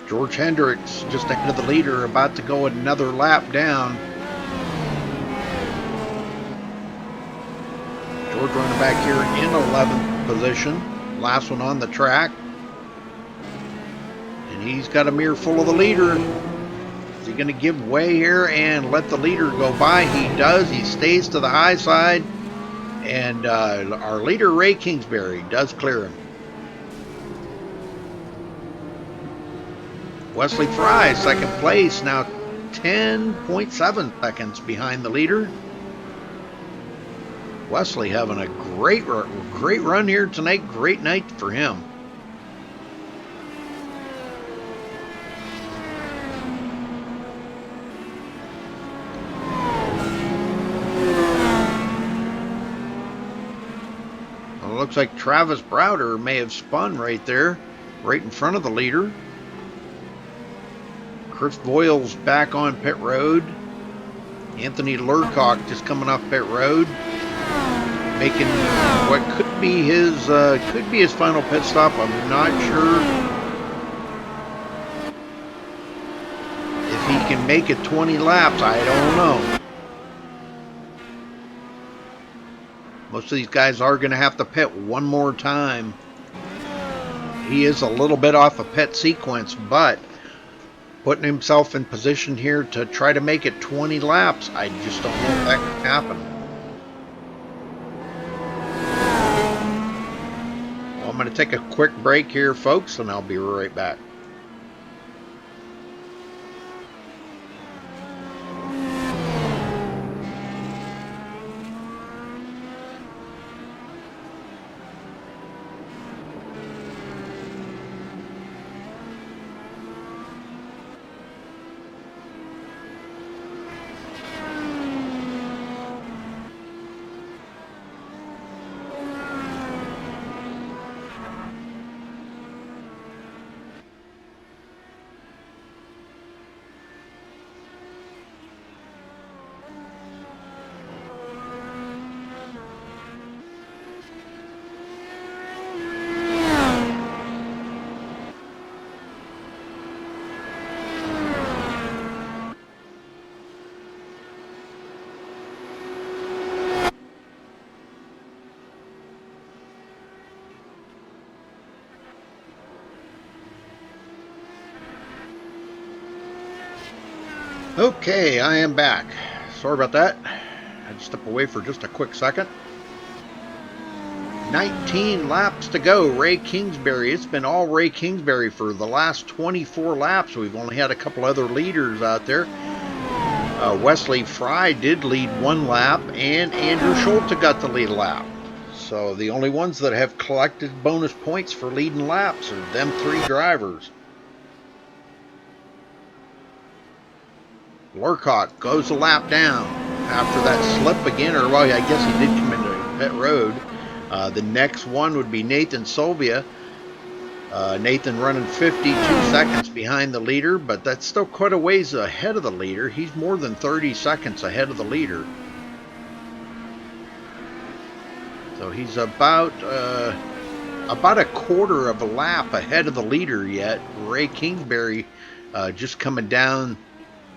George Hendricks just ahead of the leader, about to go another lap down. George running back here in 11th position, last one on the track. And he's got a mirror full of the leader. Is he going to give way here and let the leader go by? He does. He stays to the high side. And our leader, Ray Kingsbury, does clear him. Wesley Fry, second place, now 10.7 seconds behind the leader. Wesley having a great run here tonight. Great night for him. Well, it looks like Travis Browder may have spun right there, right in front of the leader. Chris Voiles back on pit road. Anthony Lurcock just coming off pit road, making what could be his final pit stop. I'm not sure. can make it 20 laps. I don't know. Most of these guys are going to have to pit one more time. He is a little bit off a pit sequence, but putting himself in position here to try to make it 20 laps, I just don't know if that can happen. Well, I'm going to take a quick break here, folks, and I'll be right back. Okay, I am back. Sorry about that. I had to step away for just a quick second. 19 laps to go. Ray Kingsbury. It's been all Ray Kingsbury for the last 24 laps. We've only had a couple other leaders out there. Wesley Fry did lead one lap, and Andrew Schulte got the lead lap. So the only ones that have collected bonus points for leading laps are them three drivers. Lurcock goes a lap down after that slip again, or well, I guess he did come into pit road. The next one would be Nathan Sylvia. Nathan running 52 seconds behind the leader, but that's still quite a ways ahead of the leader. He's more than 30 seconds ahead of the leader. So he's about a quarter of a lap ahead of the leader yet. Ray Kingsbury just coming down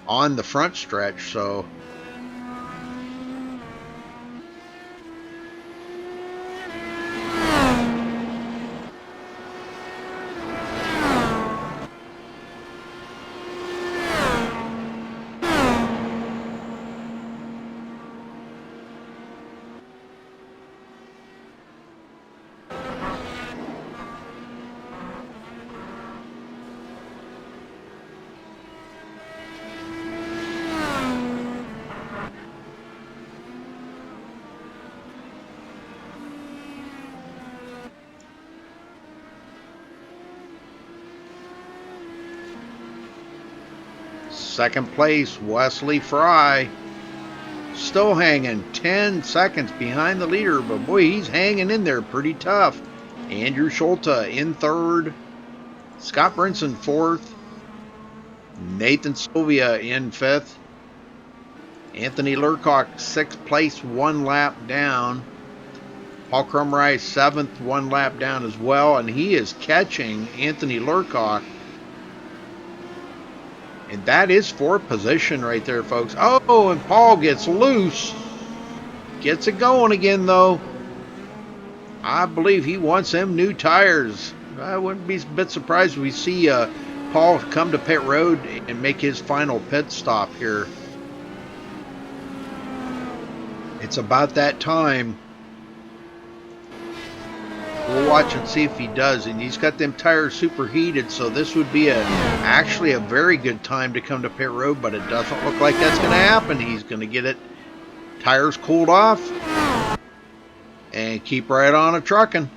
on the front stretch, so second place, Wesley Fry. Still hanging 10 seconds behind the leader, but boy, he's hanging in there pretty tough. Andrew Schulte in third. Scott Brinson fourth. Nathan Sylvia in fifth. Anthony Lurcock sixth place, one lap down. Paul Crumrice seventh, one lap down as well, and he is catching Anthony Lurcock. And that is fourth position right there, folks. Oh, and Paul gets loose. Gets it going again, though. I believe he wants them new tires. I wouldn't be a bit surprised if we see Paul come to pit road and make his final pit stop here. It's about that time. We'll watch and see if he does, and he's got them tires superheated, so this would be actually a very good time to come to pit road, but it doesn't look like that's going to happen. He's going to get it tires cooled off and keep right on a trucking.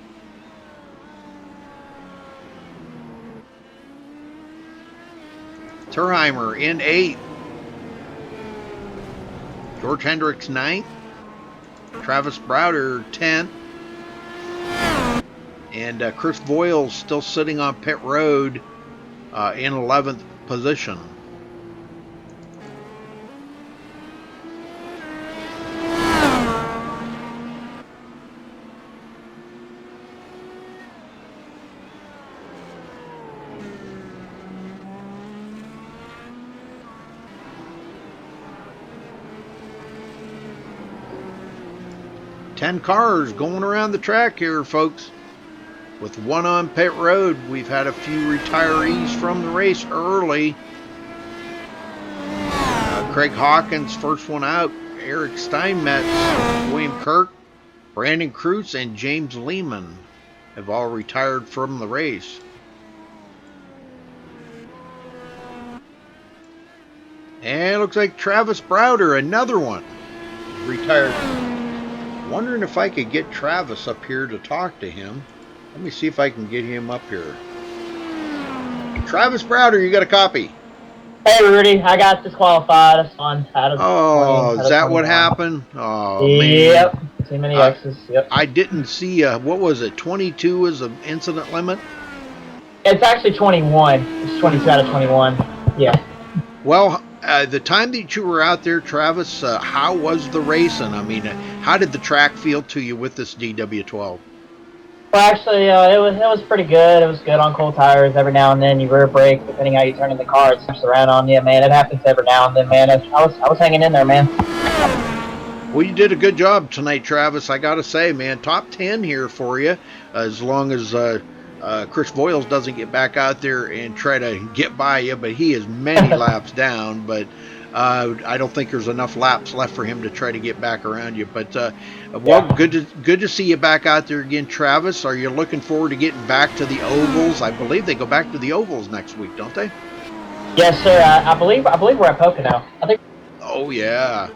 Terheimer in 8th. George Hendricks 9th. Travis Browder 10th. And Chris Voiles still sitting on pit road in 11th position. 10 cars going around the track here, folks. With one on pit road, we've had a few retirees from the race early. Craig Hawkins, first one out. Eric Steinmetz, William Kirk, Brandon Kreutz, and James Lehman have all retired from the race. And it looks like Travis Browder, another one, retired. Wondering if I could get Travis up here to talk to him. Let me see if I can get him up here. Travis Browder, you got a copy? Hey Rudy, I got disqualified. That's fun. Oh, is that what happened? Oh, man. Yep. Too many X's. Yep. I didn't see, what was it, 22 was the incident limit? It's actually 21. It's 22 out of 21. Yeah. Well, the time that you were out there, Travis, how was the racing? I mean, how did the track feel to you with this DW12? Well, actually, it was pretty good. It was good on cold tires. Every now and then you rear brake, depending how you turn in the car, it slips around on you, man. It happens every now and then, man. I was hanging in there, man. Well, you did a good job tonight, Travis. I got to say, man, top 10 here for you, as long as Chris Voiles doesn't get back out there and try to get by you, but he is many laps down, but I don't think there's enough laps left for him to try to get back around you. But well, yeah. Good to see you back out there again, Travis. Are you looking forward to getting back to the ovals? I believe they go back to the ovals next week, don't they? Yes, sir. I believe we're at Pocono. I think. Oh yeah.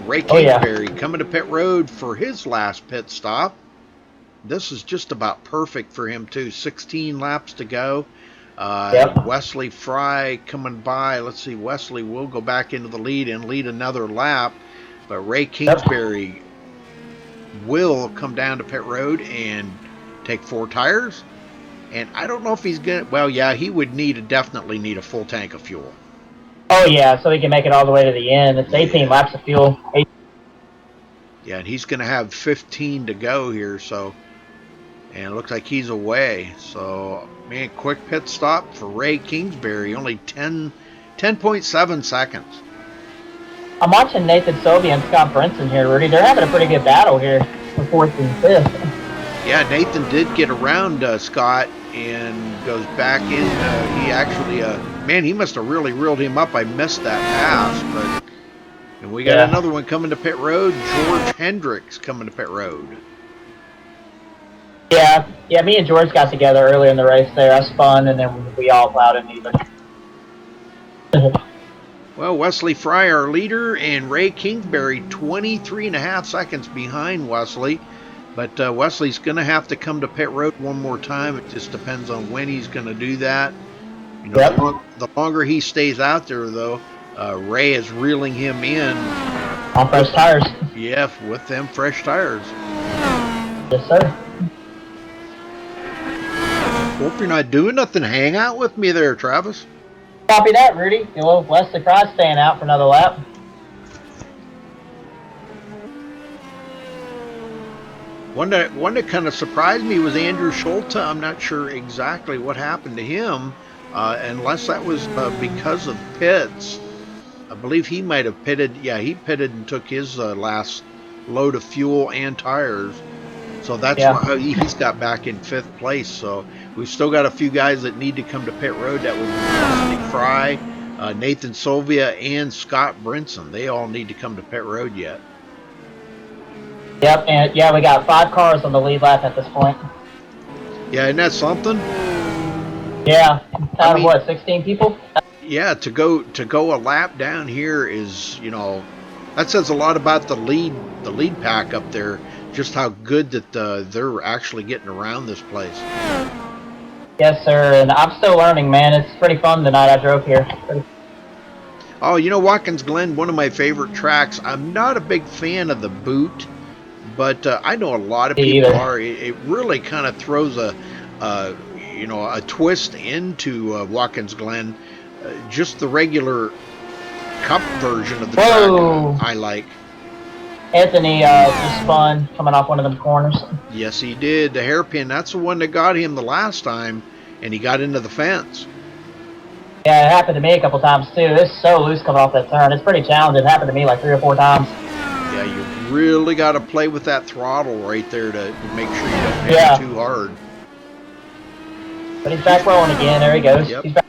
Ray Kingsbury coming to pit road for his last pit stop. This is just about perfect for him too. 16 laps to go. Yep. Wesley Fry coming by. Let's see, Wesley will go back into the lead and lead another lap. But Ray Kingsbury will come down to pit road and take 4 tires. And I don't know if he's going to... Well, yeah, he would definitely need a full tank of fuel. Oh, yeah, so he can make it all the way to the end. It's 18 laps of fuel. Yeah, and he's going to have 15 to go here, so... And it looks like he's away. So, man, quick pit stop for Ray Kingsbury. Only 10.7 seconds. I'm watching Nathan Sylvia and Scott Brinson here, Rudy. They're having a pretty good battle here for 4th and 5th. Yeah, Nathan did get around Scott and goes back in. He actually, man, he must have really reeled him up. I missed that pass. And we got another one coming to pit road. George Hendricks coming to pit road. Yeah, me and George got together earlier in the race there. I spun, and then we all plowed in even. Well, Wesley Fry, our leader, and Ray Kingsbury, 23.5 seconds behind Wesley. But Wesley's going to have to come to pit road one more time. It just depends on when he's going to do that. You know, the longer he stays out there, though, Ray is reeling him in. On fresh tires. Yeah, with them fresh tires. Yes, sir. Hope you're not doing nothing. Hang out with me there, Travis. Copy that, Rudy. Well, Wesley Fry's staying out for another lap. One that kind of surprised me was Andrew Schulte. I'm not sure exactly what happened to him, unless that was because of pits. I believe he might have pitted. Yeah, he pitted and took his last load of fuel and tires. So that's why he's got back in 5th place. So we've still got a few guys that need to come to pit road. That was Wesley Fry, Nathan Sylvia, and Scott Brinson. They all need to come to pit road yet. Yep, and we got 5 cars on the lead lap at this point. Yeah, isn't that something? Yeah, out of what, 16 people? Yeah, to go a lap down here is, you know, that says a lot about the lead pack up there. Just how good that they're actually getting around this place. Yes, sir, and I'm still learning, man. It's pretty fun the night I drove here. Oh, you know, Watkins Glen, one of my favorite tracks. I'm not a big fan of the boot, but I know a lot of people are. It really kind of throws a twist into Watkins Glen. Just the regular cup version of the track I like. Anthony just spun coming off one of them corners. Yes, he did. The hairpin, that's the one that got him the last time, and he got into the fence. Yeah, it happened to me a couple times, too. It's so loose coming off that turn. It's pretty challenging. It happened to me like 3 or 4 times. Yeah, you really got to play with that throttle right there to make sure you don't hit Yeah. it too hard. But he's back rolling again. There he goes. Yep. He's back.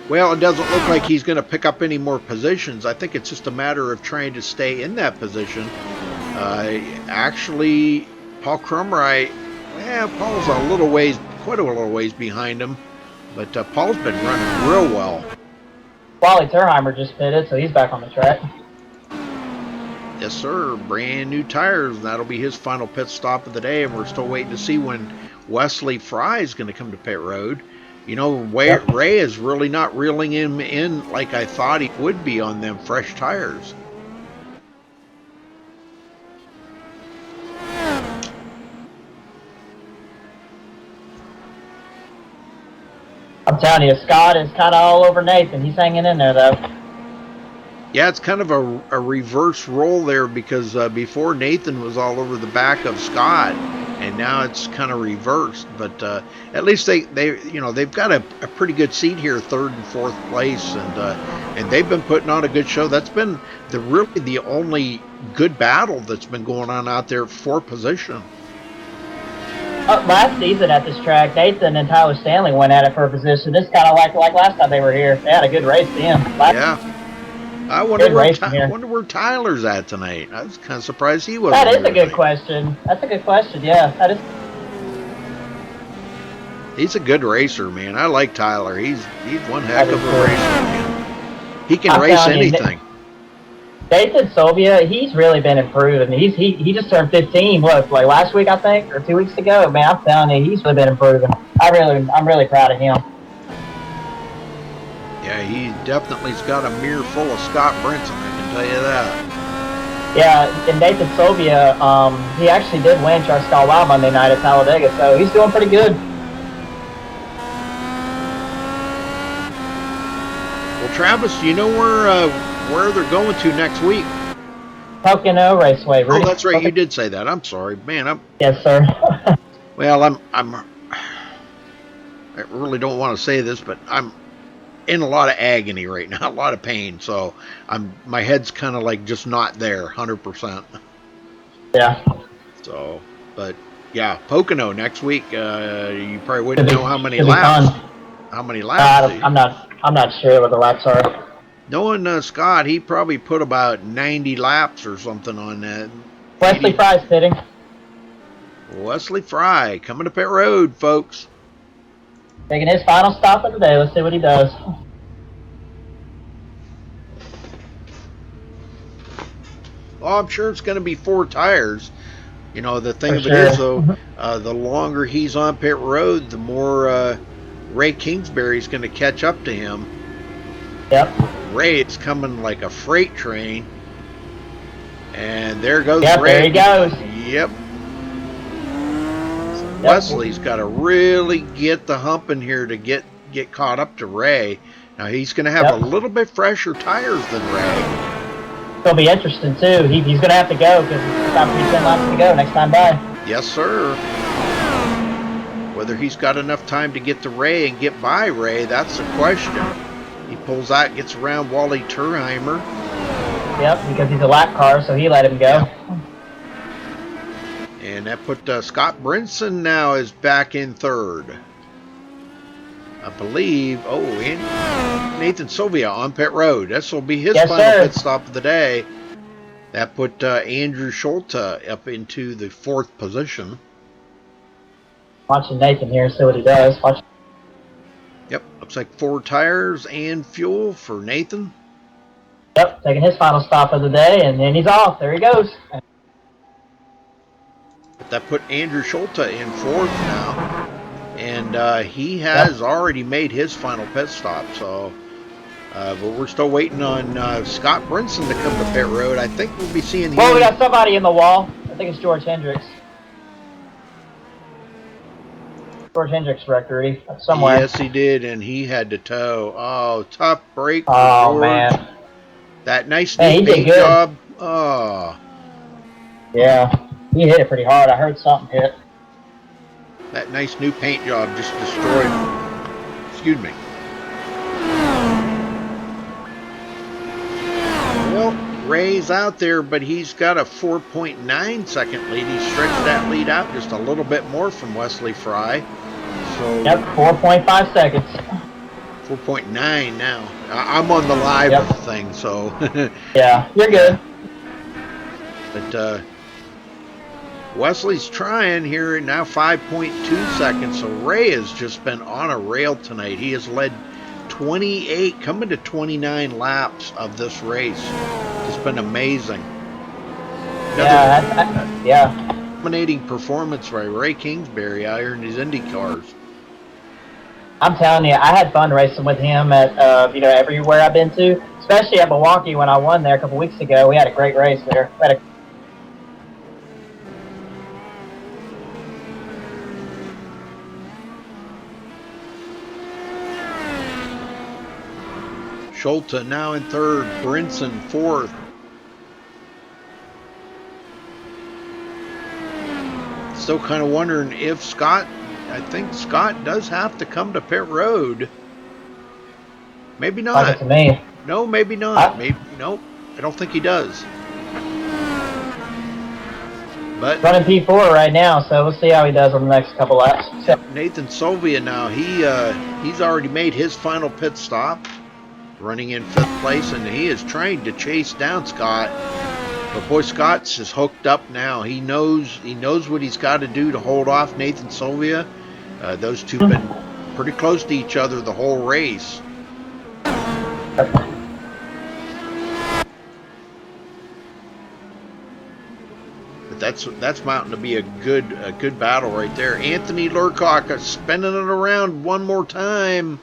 Well, it doesn't look like he's going to pick up any more positions. I think it's just a matter of trying to stay in that position. Actually, Paul Crumright, Paul's a little ways, quite a little ways behind him, but Paul's been running real well. Wally Terheimer just pitted, so he's back on the track. Yes, sir. Brand new tires. That'll be his final pit stop of the day, and we're still waiting to see when Wesley Fry is going to come to pit road. You know, Ray is really not reeling him in like I thought he would be on them fresh tires. I'm telling you, Scott is kind of all over Nathan. He's hanging in there, though. Yeah, it's kind of a reverse role there because before Nathan was all over the back of Scott, and now it's kind of reversed. But at least they've got a pretty good seat here, third and fourth place, and they've been putting on a good show. That's been really the only good battle that's been going on out there for position. Last season at this track, Nathan and Tyler Stanley went at it for a position. This kind of like last time they were here. They had a good race then. Yeah. I wonder where Tyler's at tonight. I was kind of surprised he wasn't. That is a good question. That's a good question. Yeah, that is. He's a good racer, man. I like Tyler. He's one heck of a racer, man. He can race anything. Nathan Sylvia, he's really been improving. He just turned 15. What, like last week I think, or 2 weeks ago? Man, I'm telling you, he's really been improving. I'm really proud of him. Yeah, he definitely's got a mirror full of Scott Brinson, I can tell you that. Yeah, and Nathan Sylvia, he actually did win Charles Wild Monday night at Talladega, so he's doing pretty good. Well, Travis, do you know where they're going to next week? Pocono Raceway. Oh, that's right. You did say that. I'm sorry, man. Yes, sir. Well, I really don't want to say this, but I'm in a lot of agony right now, a lot of pain. So my head's kind of like just not there, 100%. Yeah. So, but yeah, Pocono next week. You probably wouldn't know how many laps. How many laps? I'm not sure what the laps are. Knowing Scott, he probably put about 90 laps or something on that. Wesley Fry's pitting. Wesley Fry coming to pit road, folks. Taking his final stop of the day. Let's see what he does. Oh, I'm sure it's going to be 4 tires. You know, the thing of it is, though, the longer he's on pit road, the more Ray Kingsbury's going to catch up to him. Yep. Ray is coming like a freight train. And there goes Ray. There he goes. Yep. Wesley's got to really get the hump in here to get caught up to Ray. Now he's going to have a little bit fresher tires than Ray. It'll be interesting too. He's going to have to go because it's got 10 laps to go next time by. Yes, sir. Whether he's got enough time to get to Ray and get by Ray, that's the question. He pulls out, gets around Wally Terheimer. Yep, because he's a lap car, so he let him go. Yep. And that put Scott Brinson now is back in third. I believe, and Nathan Sylvia on pit road. This will be his final pit stop of the day. That put Andrew Schulte up into the 4th position. Watching Nathan here, see what he does. Yep, looks like 4 tires and fuel for Nathan. Yep, taking his final stop of the day, and then he's off. There he goes. That put Andrew Schulte in 4th now. And he has already made his final pit stop. So, but we're still waiting on Scott Brinson to come to pit road. I think we'll be seeing him. Well, we got somebody in the wall. I think it's George Hendricks. George Hendricks wrecked Rudy somewhere. Yes, he did, and he had to tow. Oh, tough break for George. Man. That nice new paint job. Oh. Yeah. He hit it pretty hard. I heard something hit. That nice new paint job just destroyed. Excuse me. Well, Ray's out there, but he's got a 4.9 second lead. He stretched that lead out just a little bit more from Wesley Fry. So Yep, 4.5 seconds. 4.9 now. I'm on the live thing, so. Yeah, you're good. But Wesley's trying here now, 5.2 seconds. So Ray has just been on a rail tonight. He has led 28, coming to 29 laps of this race. It's been amazing. Dominating performance by Ray Kingsbury out here in his Indy cars. I'm telling you, I had fun racing with him at everywhere I've been to, especially at Milwaukee when I won there a couple weeks ago. We had a great race there. Schulte now in third, Brinson fourth. Still kind of wondering if Scott, I think Scott does have to come to pit road. Maybe not. Like it to me. No, maybe not. Maybe nope. I don't think he does. But running P4 right now, so we'll see how he does on the next couple laps. Nathan Sylvia now, he's already made his final pit stop, running in 5th place, and he is trying to chase down Scott. But boy, Scott's is hooked up now. He knows what he's got to do to hold off Nathan Sylvia. Those two have been pretty close to each other the whole race. But that's mounting to be a good battle right there. Anthony Lurcock spinning it around one more time.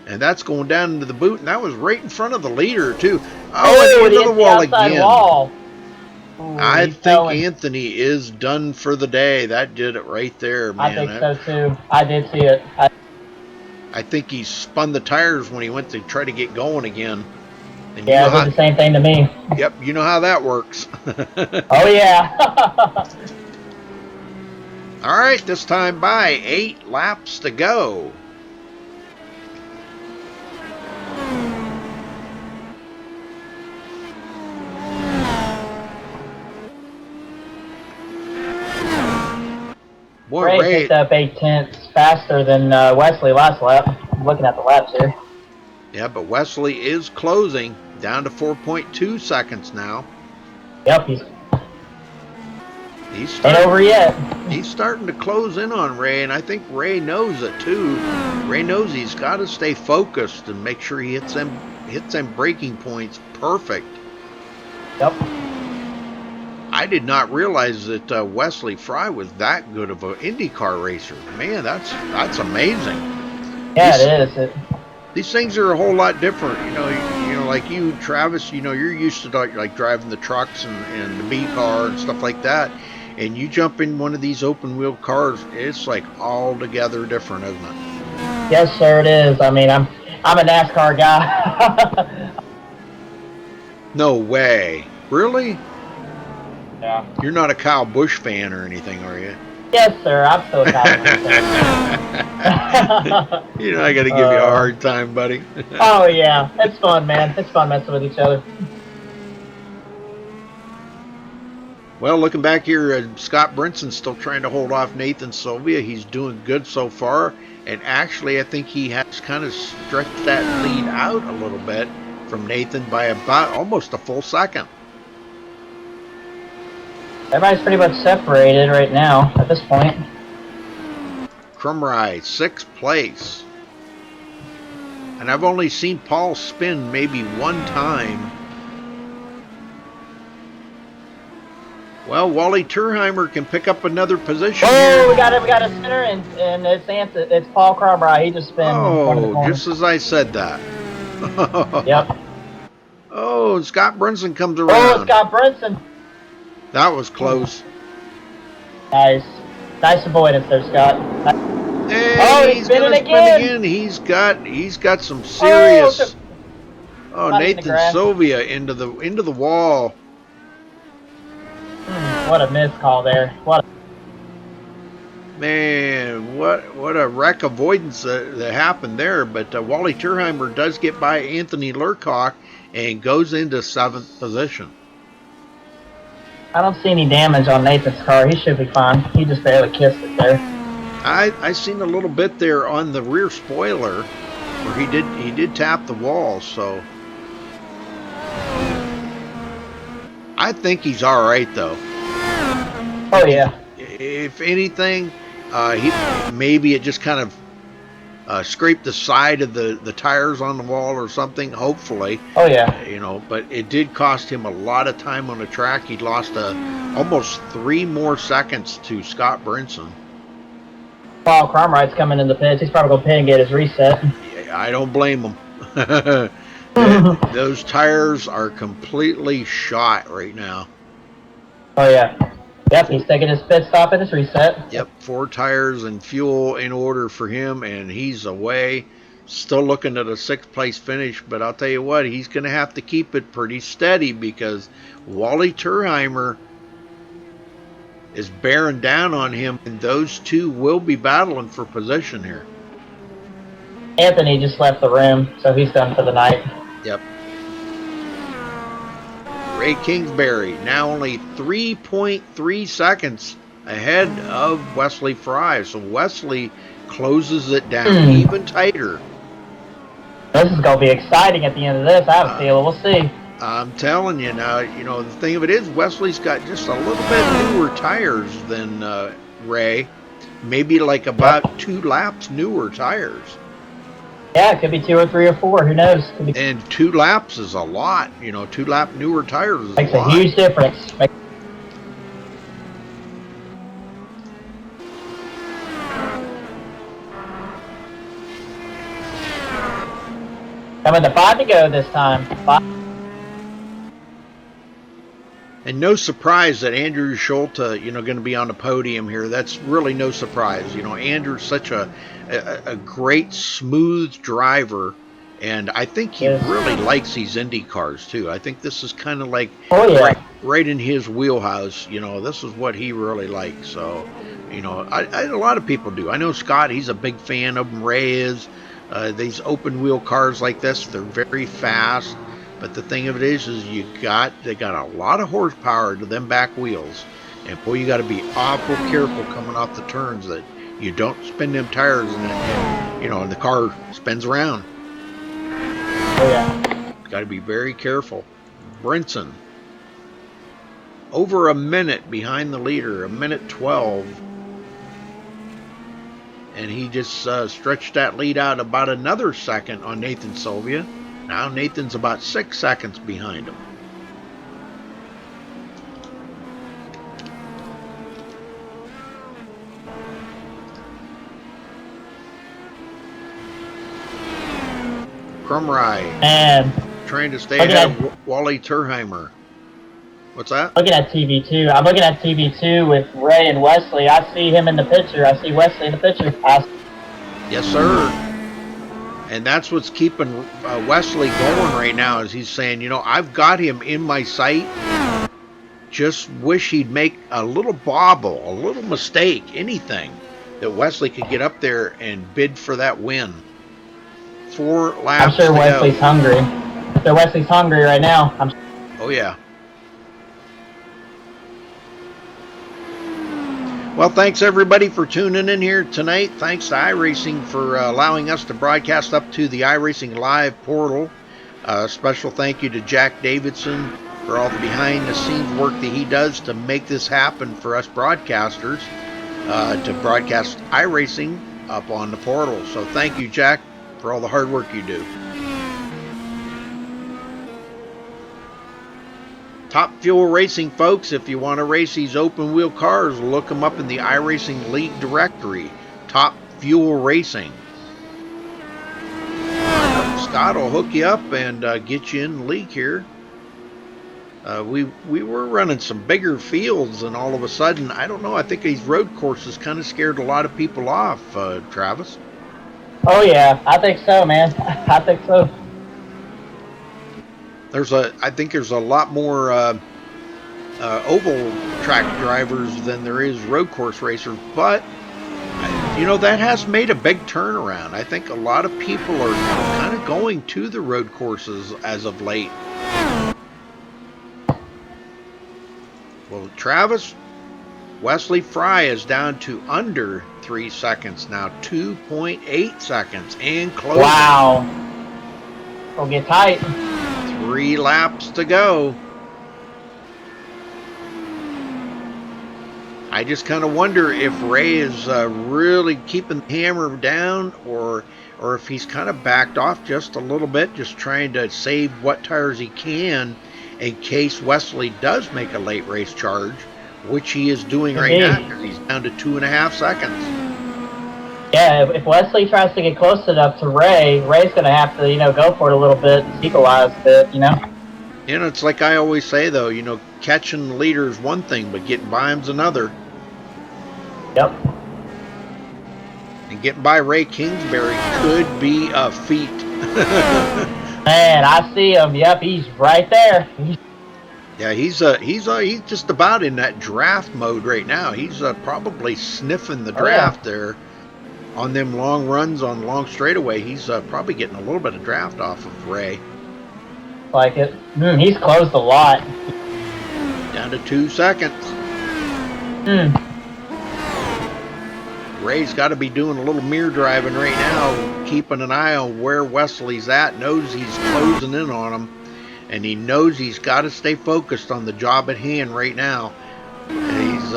And that's going down into the boot, and that was right in front of the leader, too. Oh, and into the wall again. Ooh, I think Anthony is done for the day. That did it right there, man. I think so, too. I did see it. I think he spun the tires when he went to try to get going again. And yeah, it did the same thing to me. Yep, you know how that works. Oh, yeah. All right, this time by 8 laps to go. Boy, Ray picked up 8/10 faster than Wesley last lap. I'm looking at the laps here. Yeah, but Wesley is closing down to 4.2 seconds now. Yep, he's ain't over yet. He's starting to close in on Ray, and I think Ray knows it too. Ray knows he's got to stay focused and make sure he hits them braking points perfect. Yep. I did not realize that Wesley Fry was that good of an IndyCar racer. Man, that's amazing. Yeah, it is. These things are a whole lot different. You know, like you, Travis. You know, you're used to like driving the trucks and the B car and stuff like that. And you jump in one of these open wheel cars, it's like altogether different, isn't it? Yes, sir, it is. I mean, I'm a NASCAR guy. No way. Really? Yeah. You're not a Kyle Busch fan or anything, are you? Yes, sir. I'm still a Kyle Busch fan. You know, I got to give you a hard time, buddy. Oh, yeah. It's fun, man. It's fun messing with each other. Well, looking back here, Scott Brinson's still trying to hold off Nathan Sylvia. He's doing good so far. And actually, I think he has kind of stretched that lead out a little bit from Nathan by about almost a full second. Everybody's pretty much separated right now at this point. Crumry, 6th place. And I've only seen Paul spin maybe one time. Well, Wally Turheimer can pick up another position here. We got a spinner, and it's Paul Crumry. He just spun. Oh, just as I said that. Yep. Oh, Scott Brinson comes around. Oh, Scott Brinson. That was close. Nice avoidance there, Scott. Hey, he's spinning again. He's got some serious. Oh, Nathan Sylvia into the wall. What a missed call there. Man, what a wreck avoidance that happened there. But Wally Turheimer does get by Anthony Lurcock and goes into 7th position. I don't see any damage on Nathan's car. He should be fine. He just barely kissed it there. I seen a little bit there on the rear spoiler where he did tap the wall, so I think he's all right though. Oh yeah. If anything, maybe it just kind of scraped the side of the tires on the wall or something. Hopefully. Oh yeah. You know, but it did cost him a lot of time on the track. He lost almost 3 more seconds to Scott Brinson. Paul Cromwright's coming in the pits. He's probably going to pit and get his reset. Yeah, I don't blame him. Those tires are completely shot right now. Oh, yeah. Yep, he's taking his pit stop and his reset. Yep, 4 tires and fuel in order for him, and he's away. Still looking at a 6th place finish, but I'll tell you what, he's going to have to keep it pretty steady because Wally Turheimer is bearing down on him, and those two will be battling for position here. Anthony just left the room, so he's done for the night. Yep. Ray Kingsbury now only 3.3 seconds ahead of Wesley Fry, so Wesley closes it down even tighter. This is going to be exciting at the end of this. I have a feeling. We'll see. I'm telling you now, you know, the thing of it is, Wesley's got just a little bit newer tires than Ray. Maybe like about 2 laps newer tires. Yeah, it could be 2 or 3 or 4. Who knows? And 2 laps is a lot. You know, 2 lap newer tires is makes a lot. Makes a huge difference. Coming to 5 to go this time. 5. And no surprise that Andrew Schulte, you know, going to be on the podium here. That's really no surprise. You know, Andrew's such a great, smooth driver, and I think he really likes these Indy cars too. I think this is kind of like right in his wheelhouse. You know, this is what he really likes. So, you know, a lot of people do. I know Scott, he's a big fan of them. Ray is. These open wheel cars like this, they're very fast. But the thing of it is they got a lot of horsepower to them back wheels, and boy, you got to be awful careful coming off the turns that you don't spin them tires, and you know, and the car spins around. Oh yeah. Got to be very careful. Brinson, over a minute behind the leader, 1:12, and he just stretched that lead out about another second on Nathan Sylvia. Now Nathan's about 6 seconds behind him. Crumrye trying to stay ahead of Wally Turheimer. What's that? Looking at TV2. I'm looking at TV2 with Ray and Wesley. I see him in the picture. I see Wesley in the picture. Yes, sir. And that's what's keeping Wesley going right now, is he's saying, you know, I've got him in my sight. Just wish he'd make a little bobble, a little mistake, anything, that Wesley could get up there and bid for that win. 4 laps I'm sure Wesley's hungry. So Wesley's hungry right now. Oh, yeah. Well, thanks everybody for tuning in here tonight. Thanks to iRacing for allowing us to broadcast up to the iRacing Live portal. Special thank you to Jack Davidson for all the behind-the-scenes work that he does to make this happen for us broadcasters, to broadcast iRacing up on the portal. So thank you, Jack, for all the hard work you do. Top Fuel Racing, folks, if you want to race these open wheel cars, look them up in the iRacing League directory. Top Fuel Racing. Scott will hook you up and get you in the league here. We were running some bigger fields, and all of a sudden, I don't know, I think these road courses kind of scared a lot of people off, Travis. Oh yeah, I think so, man. I think so. I think there's a lot more oval track drivers than there is road course racers, but You know, that has made a big turnaround. I think a lot of people are kind of going to the road courses as of late. Well, Travis, Wesley Fry is down to under 3 seconds now, 2.8 seconds, and closing. Wow. It'll get tight. 3 laps to go. I just kind of wonder if Ray is really keeping the hammer down, or if he's kind of backed off just a little bit, just trying to save what tires he can in case Wesley does make a late race charge, which he is doing right now because he's down to 2.5 seconds. Yeah, if Wesley tries to get close enough to Ray, Ray's going to have to, go for it a little bit and equalize a bit, You know, it's like I always say, though, catching the leader is one thing, but getting by him's another. Yep. And getting by Ray Kingsbury could be a feat. Man, I see him. Yep, he's right there. Yeah, he's just about in that draft mode right now. He's probably sniffing the draft there on them long runs on long straightaway. He's probably getting a little bit of draft off of Ray. Like it. He's closed a lot. Down to 2 seconds. Ray's got to be doing a little mirror driving right now, keeping an eye on where Wesley's at, knows he's closing in on him, and he knows he's got to stay focused on the job at hand right now. And he's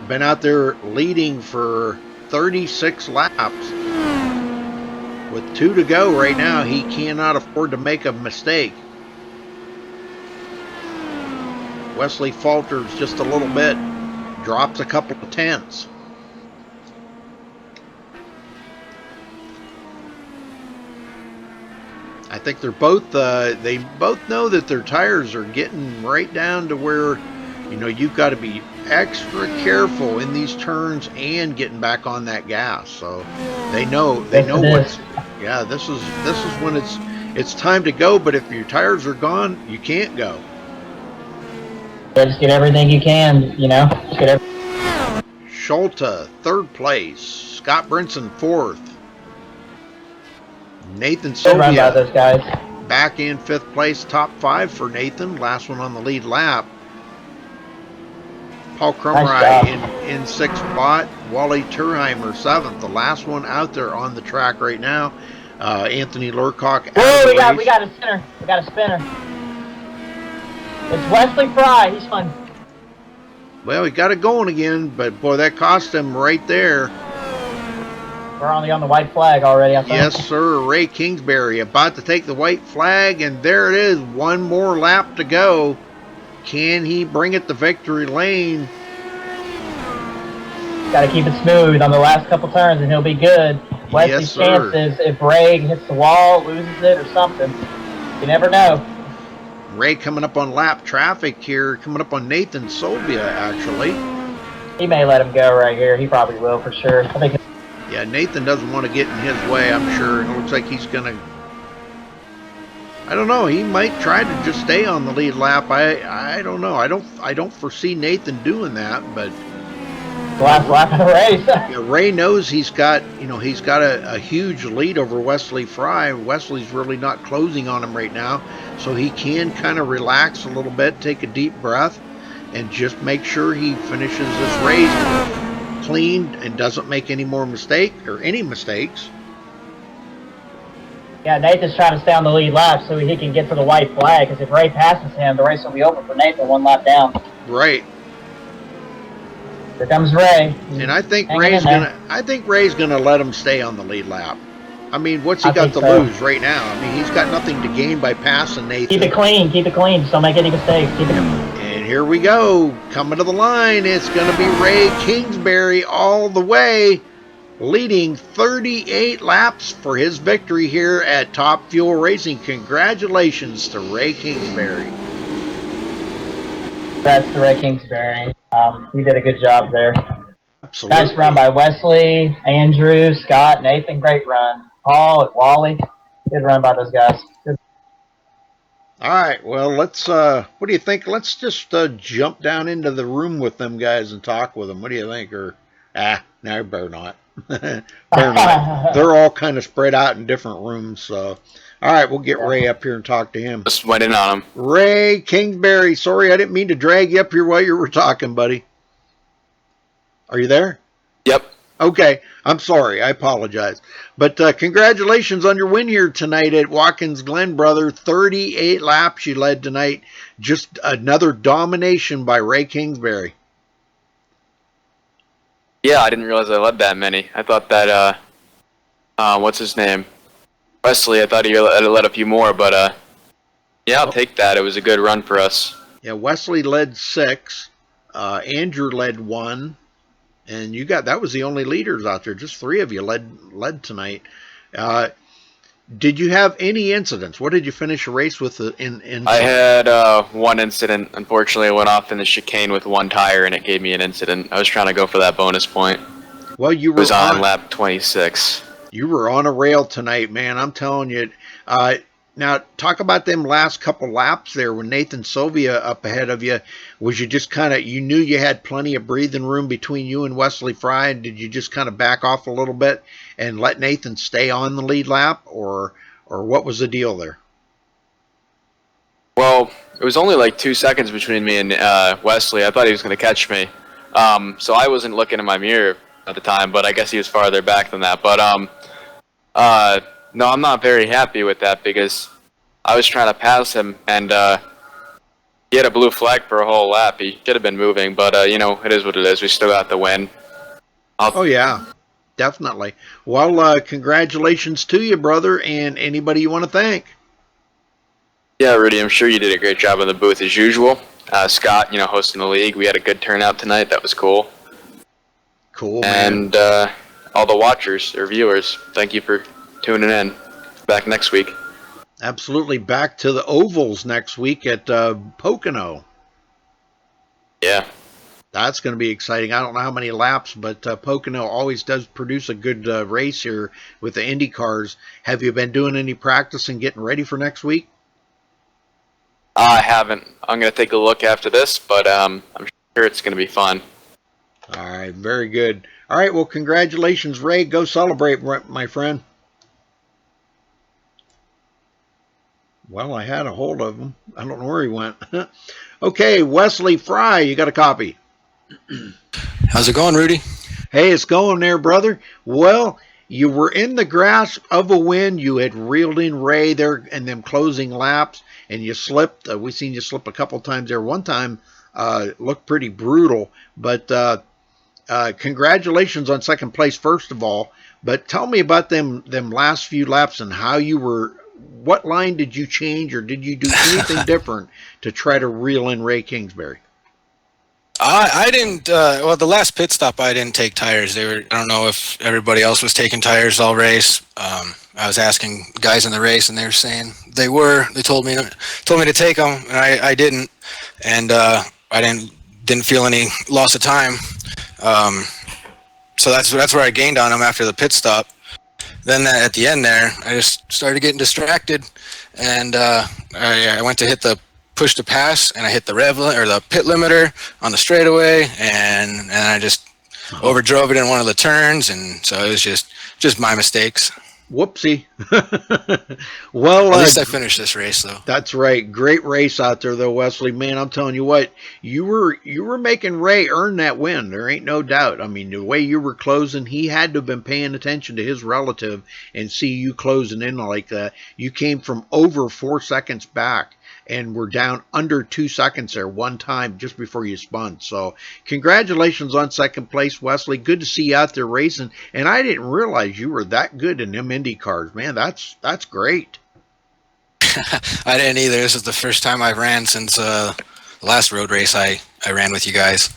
been out there leading for 36 laps. With 2 to go right now, he cannot afford to make a mistake. Wesley falters just a little bit, drops a couple of tenths. I think they're both, they both know that their tires are getting right down to where, you've got to be extra careful in these turns and getting back on that gas. So they know what's, this is when it's time to go. But if your tires are gone, you can't go. Yeah, just get everything you can, Just get Schulte, 3rd place. Scott Brinson, 4th. Nathan Sylvia by those guys. Back in 5th place, top 5 for Nathan. Last one on the lead lap. Paul Krumrei in 6th spot. Wally Turheimer 7th. The last one out there on the track right now. Anthony Lurcock. Whoa, we got a spinner. We got a spinner. It's Wesley Fry. He's fun. Well, he got it going again, but boy, that cost him right there. We're on the white flag already. Yes, sir. Ray Kingsbury about to take the white flag, and there it is. One more lap to go. Can he bring it to victory lane? Got to keep it smooth on the last couple turns, and he'll be good. Wesley's chances, if Ray hits the wall, loses it, or something, you never know. Ray coming up on lap traffic here, coming up on Nathan Sylvia, actually. He may let him go right here. He probably will for sure. I think. Yeah, Nathan doesn't want to get in his way, I'm sure. It looks like he's going to... I don't know. He might try to just stay on the lead lap. I don't know. I don't foresee Nathan doing that, but... Last lap of the race. Yeah, Ray knows he's got a huge lead over Wesley Fry. Wesley's really not closing on him right now, so he can kind of relax a little bit, take a deep breath, and just make sure he finishes this race clean and doesn't make any mistakes. Yeah, Nathan's trying to stay on the lead lap so he can get to the white flag, because if Ray passes him, the race will be over for Nathan 1 lap down. Right. Here comes Ray. And I think Ray's gonna let him stay on the lead lap. I mean, what's he got to lose right now? I mean, he's got nothing to gain by passing Nathan. Keep it clean. Just don't make any mistakes. And here we go. Coming to the line, it's going to be Ray Kingsbury all the way, leading 38 laps for his victory here at Top Fuel Racing. Congratulations to Ray Kingsbury. That's to Ray Kingsbury. He did a good job there. Absolutely. Nice run by Wesley, Andrew, Scott, Nathan. Great run. Paul, Wally. Good run by those guys. Good. All right, well, let's, what do you think? Let's just jump down into the room with them guys and talk with them. What do you think? Or, no, better not. Apparently, they're all kind of spread out in different rooms. So, all right, we'll get Ray up here and talk to him. Just went in on him. Ray Kingsbury, sorry I didn't mean to drag you up here while you were talking, buddy. Are you there? Yep. Okay, I'm sorry. I apologize. But congratulations on your win here tonight at Watkins Glen, brother. 38 laps you led tonight. Just another domination by Ray Kingsbury. Yeah, I didn't realize I led that many. I thought that, what's his name? Wesley, I thought he led a few more, but, yeah, I'll take that. It was a good run for us. Yeah, Wesley led 6. Andrew led 1. And that was the only leaders out there. Just 3 of you led tonight. Did you have any incidents? What did you finish a race with? I had one incident. Unfortunately, I went off in the chicane with one tire, and it gave me an incident. I was trying to go for that bonus point. Well, It was on lap 26. You were on a rail tonight, man. I'm telling you. Now, talk about them last couple laps there when Nathan Sylvia up ahead of you. Was you just kind of, you knew you had plenty of breathing room between you and Wesley Fry, and did you just kind of back off a little bit and let Nathan stay on the lead lap, or what was the deal there? Well, it was only like 2 seconds between me and Wesley. I thought he was going to catch me. So I wasn't looking in my mirror at the time, but I guess he was farther back than that. But no, I'm not very happy with that because I was trying to pass him, and he had a blue flag for a whole lap. He should have been moving, but, you know, it is what it is. We still got the win. Oh, yeah, definitely. Well, congratulations to you, brother, and anybody you want to thank. Yeah, Rudy, I'm sure you did a great job in the booth as usual. Scott, you know, hosting the league. We had a good turnout tonight. That was cool. Cool, man. And all the watchers or viewers, thank you for tuning in. Back next week. Absolutely. Back to the ovals next week at Pocono. Yeah. That's going to be exciting. I don't know how many laps, but Pocono always does produce a good race here with the Indy cars. Have you been doing any practice and getting ready for next week? I haven't. I'm going to take a look after this, but I'm sure it's going to be fun. All right. Very good. All right. Well, congratulations, Ray. Go celebrate, my friend. Well, I had a hold of him. I don't know where he went. Okay, Wesley Fry, you got a copy. How's it going, Rudy? Hey, it's going there, brother. Well, you were in the grasp of a win. You had reeled in Ray there and them closing laps, and you slipped. We seen you slip a couple times there. One time looked pretty brutal, but congratulations on second place, first of all. But tell me about them last few laps and how you were. What line did you change, or did you do anything different to try to reel in Ray Kingsbury? I didn't. Well, the last pit stop, I didn't take tires. I don't know if everybody else was taking tires all race. I was asking guys in the race, and they were saying they were. They told me to take them, and I didn't. And I didn't feel any loss of time. So that's where I gained on them after the pit stop. Then at the end there, I just started getting distracted, and I went to hit the push to pass, and I hit the the pit limiter on the straightaway, and I just overdrove it in one of the turns, and so it was just my mistakes. Whoopsie. Well, at least I finished this race, though. That's right. Great race out there, though, Wesley. Man, I'm telling you what, you were making Ray earn that win. There ain't no doubt. I mean, the way you were closing, he had to have been paying attention to his relative and see you closing in like that. You came from over 4 seconds back and were down under 2 seconds there one time just before you spun. So congratulations on second place, Wesley. Good to see you out there racing. And I didn't realize you were that good in them Indy cars. Man, that's great. I didn't either. This is the first time I've ran since the last road race I ran with you guys.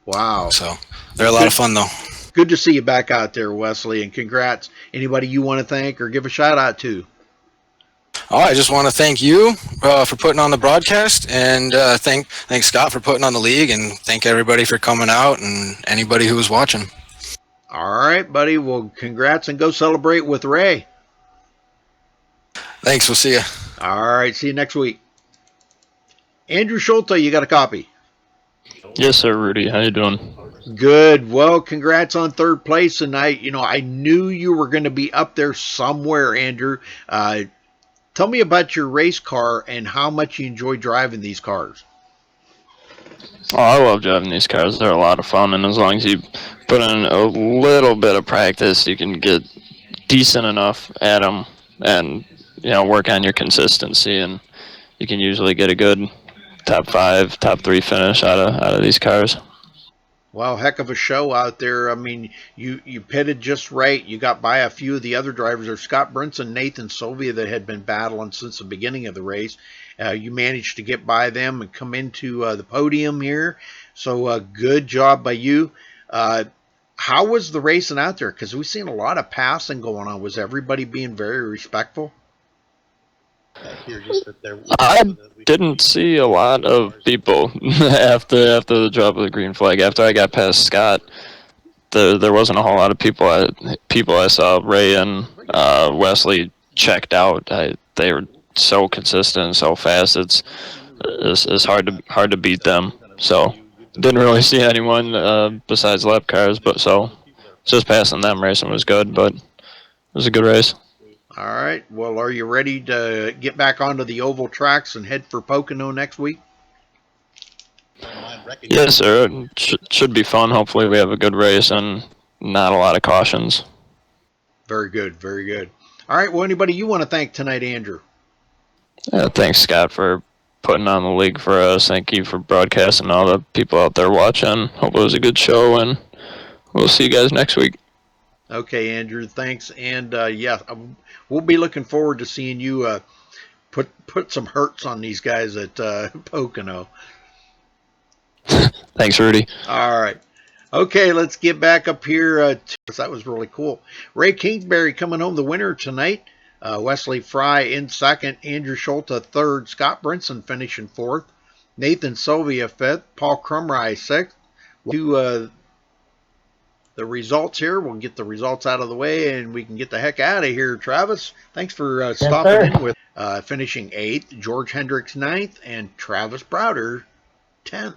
Wow. So they're a lot of fun, though. Good to see you back out there, Wesley, and congrats. Anybody you want to thank or give a shout out to? Oh, I just want to thank you for putting on the broadcast, and thank Scott for putting on the league, and thank everybody for coming out and anybody who was watching. All right, buddy. Well, congrats, and go celebrate with Ray. Thanks. We'll see you. All right. See you next week. Andrew Schulte, you got a copy? Yes, sir, Rudy. How you doing? Good. Well, congrats on third place tonight. You know, I knew you were going to be up there somewhere, Andrew. Tell me about your race car and how much you enjoy driving these cars. Oh, I love driving these cars. They're a lot of fun, and as long as you put in a little bit of practice, you can get decent enough at them, and work on your consistency, and you can usually get a good top 5, top 3 finish out of these cars. Well, heck of a show out there. I mean, you pitted just right. You got by a few of the other drivers. There's Scott Brinson, Nathan Sylvia that had been battling since the beginning of the race. You managed to get by them and come into the podium here. So good job by you. How was the racing out there? Because we've seen a lot of passing going on. Was everybody being very respectful? I didn't see a lot of people after the drop of the green flag. After I got past Scott, there wasn't a whole lot of people. I saw Ray and Wesley checked out. They were so consistent and so fast. It's hard to beat them. So didn't really see anyone besides lap cars. But so just passing them racing was good. But it was a good race. All right. Well, are you ready to get back onto the oval tracks and head for Pocono next week? Yes, sir. It should be fun. Hopefully we have a good race and not a lot of cautions. Very good. Very good. All right. Well, anybody you want to thank tonight, Andrew? Thanks, Scott, for putting on the league for us. Thank you for broadcasting all the people out there watching. Hope it was a good show, and we'll see you guys next week. Okay, Andrew, thanks. And yeah, we'll be looking forward to seeing you put some hurts on these guys at Pocono. Thanks, Rudy. All right. Okay, let's get back up here. That was really cool. Ray Kingsbury coming home the winner tonight. Wesley Fry in second. Andrew Schulte third. Scott Brinson finishing fourth. Nathan Sylvia fifth. Paul Crumry sixth. To the results here. We'll get the results out of the way and we can get the heck out of here. Travis, thanks for stopping in with finishing 8th, George Hendricks 9th, and Travis Browder 10th.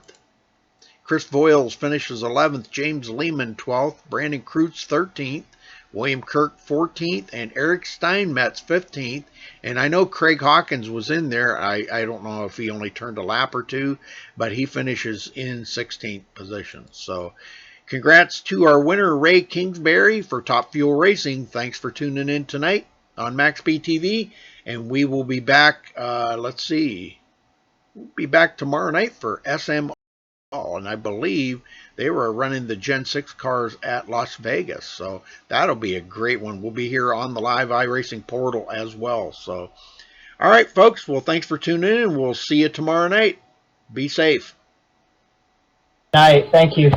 Chris Voiles finishes 11th, James Lehman 12th, Brandon Kreutz 13th, William Kirk 14th, and Eric Steinmetz 15th. And I know Craig Hawkins was in there. I don't know if he only turned a lap or two, but he finishes in 16th position. So congrats to our winner, Ray Kingsbury, for Top Fuel Racing. Thanks for tuning in tonight on MaxSpeedTV. And we will be back, let's see, we'll be back tomorrow night for SM. And I believe they were running the Gen 6 cars at Las Vegas. So that'll be a great one. We'll be here on the live iRacing portal as well. So, all right, folks. Well, thanks for tuning in. We'll see you tomorrow night. Be safe. Night. Thank you.